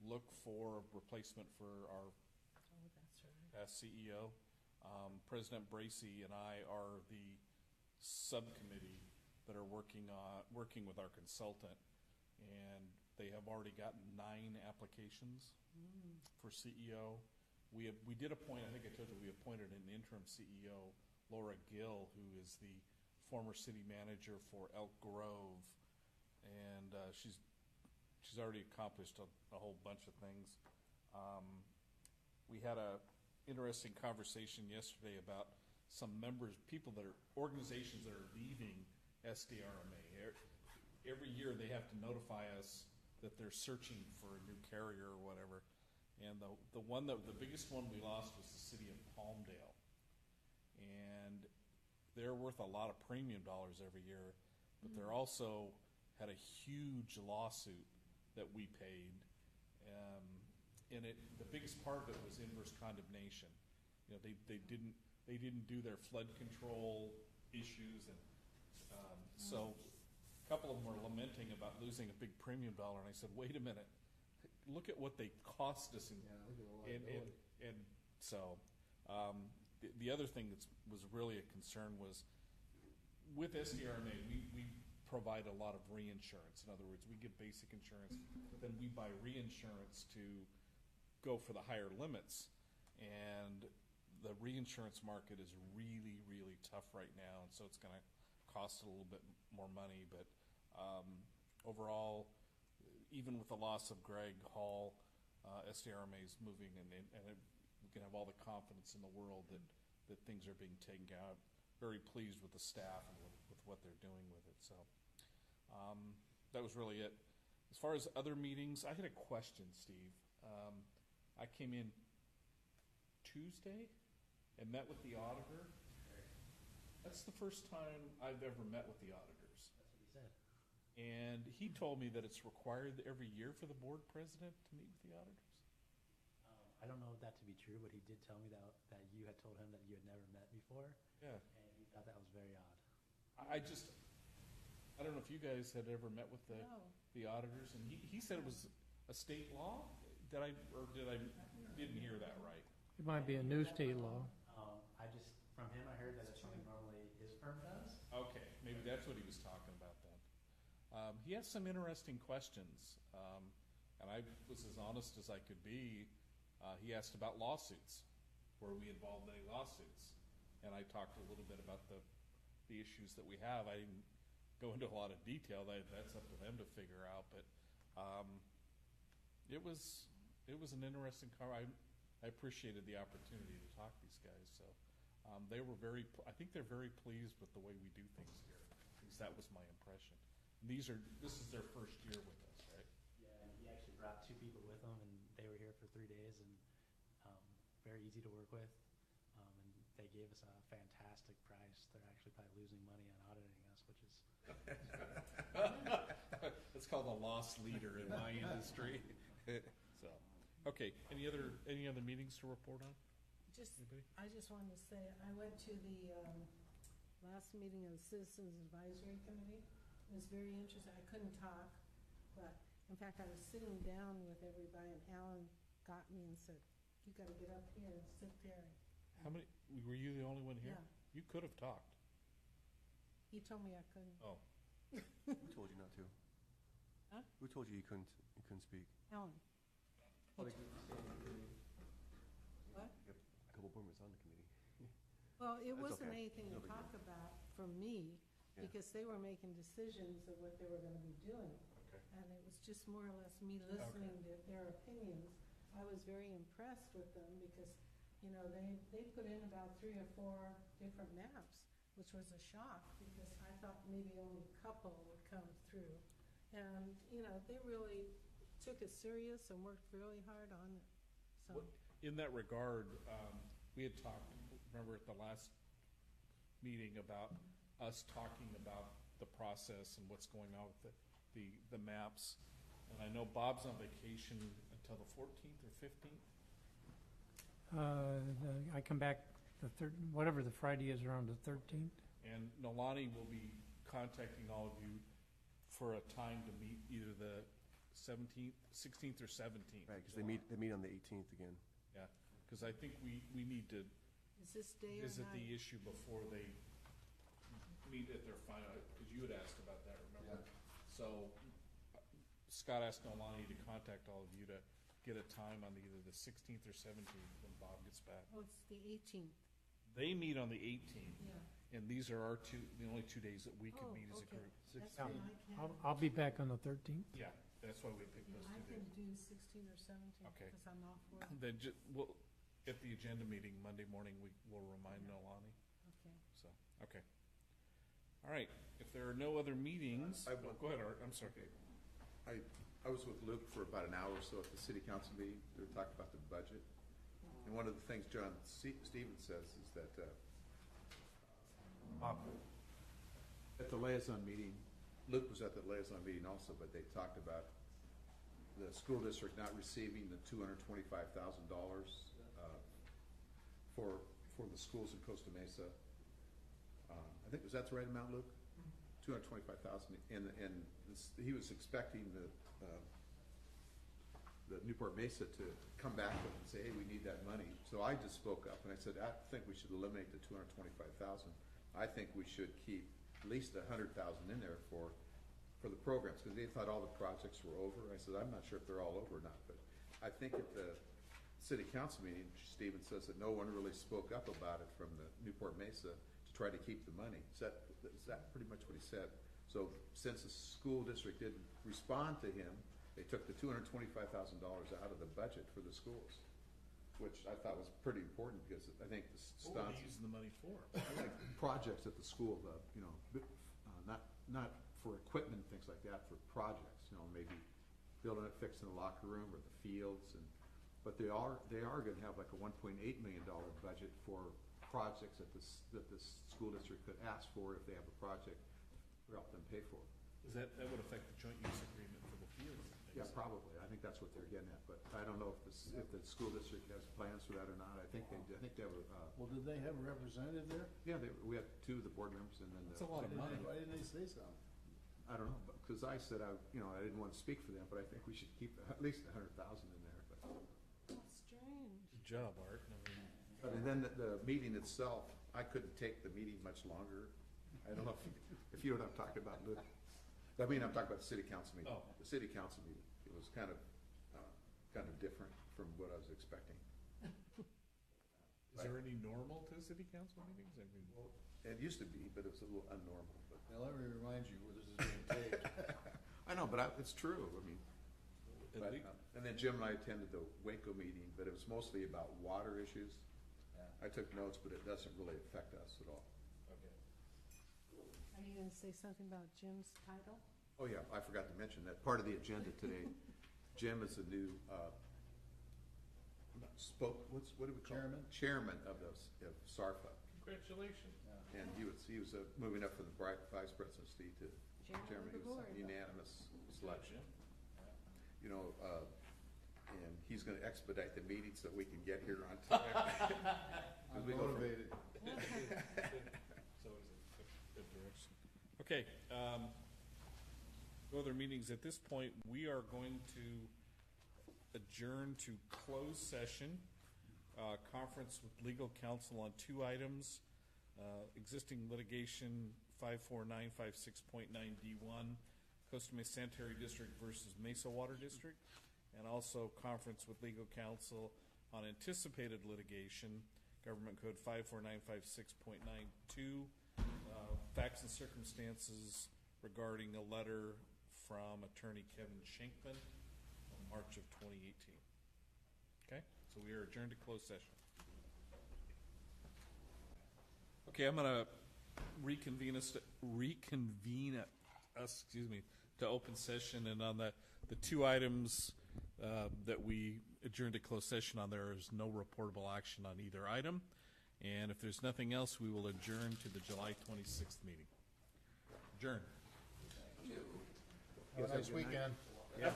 look for a replacement for our past CEO. President Bracy and I are the subcommittee that are working with our consultant, and they have already gotten 9 applications for CEO. We did appoint, I think I told you, we appointed an interim CEO, Laura Gill, who is the former city manager for Elk Grove, and she's already accomplished a whole bunch of things. We had a interesting conversation yesterday about some members, organizations that are leaving SDRMA. Every year they have to notify us that they're searching for a new carrier or whatever. And the biggest one we lost was the city of Palmdale. And they're worth a lot of premium dollars every year, but they're also had a huge lawsuit that we paid. And the biggest part of it was inverse condemnation. You know, they didn't do their flood control issues, and so a couple of them were lamenting about losing a big premium dollar. And I said, wait a minute, look at what they cost us. And so the other thing that was really a concern was with SDRMA, we provide a lot of reinsurance. In other words, we give basic insurance, but then we buy reinsurance to go for the higher limits. And the reinsurance market is really, really tough right now, and so it's going to cost a little bit more money. But overall, even with the loss of Greg Hall, SDRMA is moving, and we can have all the confidence in the world that things are being taken out. Very pleased with the staff and with what they're doing with it. So that was really it. As far as other meetings, I had a question, Steve. I came in Tuesday and met with the auditor. That's the first time I've ever met with the auditors. That's what he said. And he told me that it's required every year for the board president to meet with the auditors. I don't know that to be true, but he did tell me that you had told him that you had never met before. Yeah. And he thought that was very odd. I don't know if you guys had ever met with the auditors, and he said it was a state law. Did I didn't hear that right? It might be a new state law. From him, I heard that it's something normally his firm does. Okay, maybe that's what he was talking about then. He has some interesting questions, and I was as honest as I could be. He asked about lawsuits, were we involved in any lawsuits? And I talked a little bit about the issues that we have. I didn't go into a lot of detail. That's up to them to figure out. But it was an interesting car. I appreciated the opportunity to talk to these guys. So they were I think they're very pleased with the way we do things here. At least that was my impression. And this is their first year with us, right? Yeah, and he actually brought 2 people with him, and they were here for 3 days, and very easy to work with. And they gave us a fantastic price. They're actually probably losing money on auditing us, which is It's called a loss leader in my industry. So, okay. Any other meetings to report on? I just wanted to say, I went to the last meeting of the Citizens Advisory Committee. It was very interesting. I couldn't talk, but in fact, I was sitting down with everybody, and Alan got me and said, "You got to get up here and sit there." How many? Were you the only one here? Yeah. You could have talked. He told me I couldn't. Oh. Who told you not to? Huh? Who told you you couldn't speak? Alan. What? What? A couple board members on the committee. Well, it That's wasn't okay. anything No to big talk deal. about for me, Yeah. because they were making decisions of what they were going to be doing. Okay. And it was just more or less me listening to their opinions. I was very impressed with them because, you know, they put in about 3 or 4 different maps, which was a shock because I thought maybe only a couple would come through. And, you know, they really took it serious and worked really hard on it. So. In that regard, we had talked, remember at the last meeting, about us talking about the process and what's going on with the maps. And I know Bob's on vacation until the 14th or 15th. I come back whatever the Friday is around the 13th. And Nolani will be contacting all of you for a time to meet either the 17th, 16th, or 17th. Right, because they meet on the 18th again. Yeah, because I think we need to Is this day or visit the night? issue before they meet at their final, because you had asked about that, remember? So Scott asked Nolani to contact all of you to get a time on either the 16th or 17th when Bob gets back. Oh, it's the 18th. They meet on the 18th, Yeah. and these are the only 2 days that we could Oh, meet as a okay. group. That's fine, I can't. I'll be back on the 13th. Yeah, that's why we picked those I 2 can days. do 16 or 17 Okay. because I'm off work. Then we'll, at the agenda meeting Monday morning, we will remind Nolani. Okay. So, okay. All right, if there are no other meetings, go ahead, Art, I'm sorry. I was with Luke for about an hour or so at the city council meeting. They were talking about the budget. And one of the things John Stevens says is that at the liaison meeting, Luke was at the liaison meeting also, but they talked about the school district not receiving the $225,000 for the schools in Costa Mesa. I think, was that the right amount, Luke? 225,000, and he was expecting the Newport Mesa to come back with and say, hey, we need that money. So I just spoke up and I said, I think we should eliminate the 225,000. I think we should keep at least 100,000 in there for the programs, because they thought all the projects were over. I said, I'm not sure if they're all over or not, but I think at the city council meeting, Stephen says that no one really spoke up about it from the Newport Mesa to try to keep the money. Is that pretty much what he said? So since the school district didn't respond to him, they took the $225,000 out of the budget for the schools, which I thought was pretty important, because I think the What were they using the money for? like projects at the school, not for equipment and things like that, for projects, maybe building it, fixing the locker room or the fields, but they are going to have like a $1.8 million budget for projects that the school district could ask for if they have a project to help them pay for. That would affect the joint use agreement for the fields and things. Yeah, probably. I think that's what they're getting at, but I don't know if the school district has plans for that or not. I think they have Well, did they have a representative there? yeah, we had 2 of the board members and then That's a lot of money. Why didn't they say something? I don't know, because I said I didn't want to speak for them, but I think we should keep at least 100,000 in there. But That's strange. Good job, Art. and then the meeting itself, I couldn't take the meeting much longer. I don't know if you know what I'm talking about, Luke. I mean, I'm talking about the city council meeting. Oh. The city council meeting. It was kind of different from what I was expecting. Is there any normal to city council meetings? I mean, It used to be, but it was a little abnormal. But Now, let me remind you, this is being taped. I know, but it's true. I mean, At but, least- and then Jim and I attended the Waco meeting, but it was mostly about water issues. I took notes, but it doesn't really affect us at all. okay. Are you going to say something about Jim's title? Oh, yeah, I forgot to mention that part of the agenda today. Jim is the new what do we call it? Chairman of SARFA. Congratulations. And he was moving up from the vice presidency to chairman. of the He was board. a unanimous selection. And he's going to expedite the meeting so we can get here on time. I'm motivated. It's always a good direction. Okay, no other meetings at this point. We are going to adjourn to closed session, conference with legal counsel on 2 items, existing litigation 54956.9D1, Costa Mesa Sanitary District versus Mesa Water District, and also conference with legal counsel on anticipated litigation, Government Code 54956.92, facts and circumstances regarding a letter from attorney Kevin Shankman in March of 2018. Okay, so we are adjourned to closed session. Okay, I'm going to reconvene us to open session, and on the 2 items that we adjourned to closed session on, there is no reportable action on either item. And if there's nothing else, we will adjourn to the July 26th meeting. Adjourn. Have a nice weekend. Happy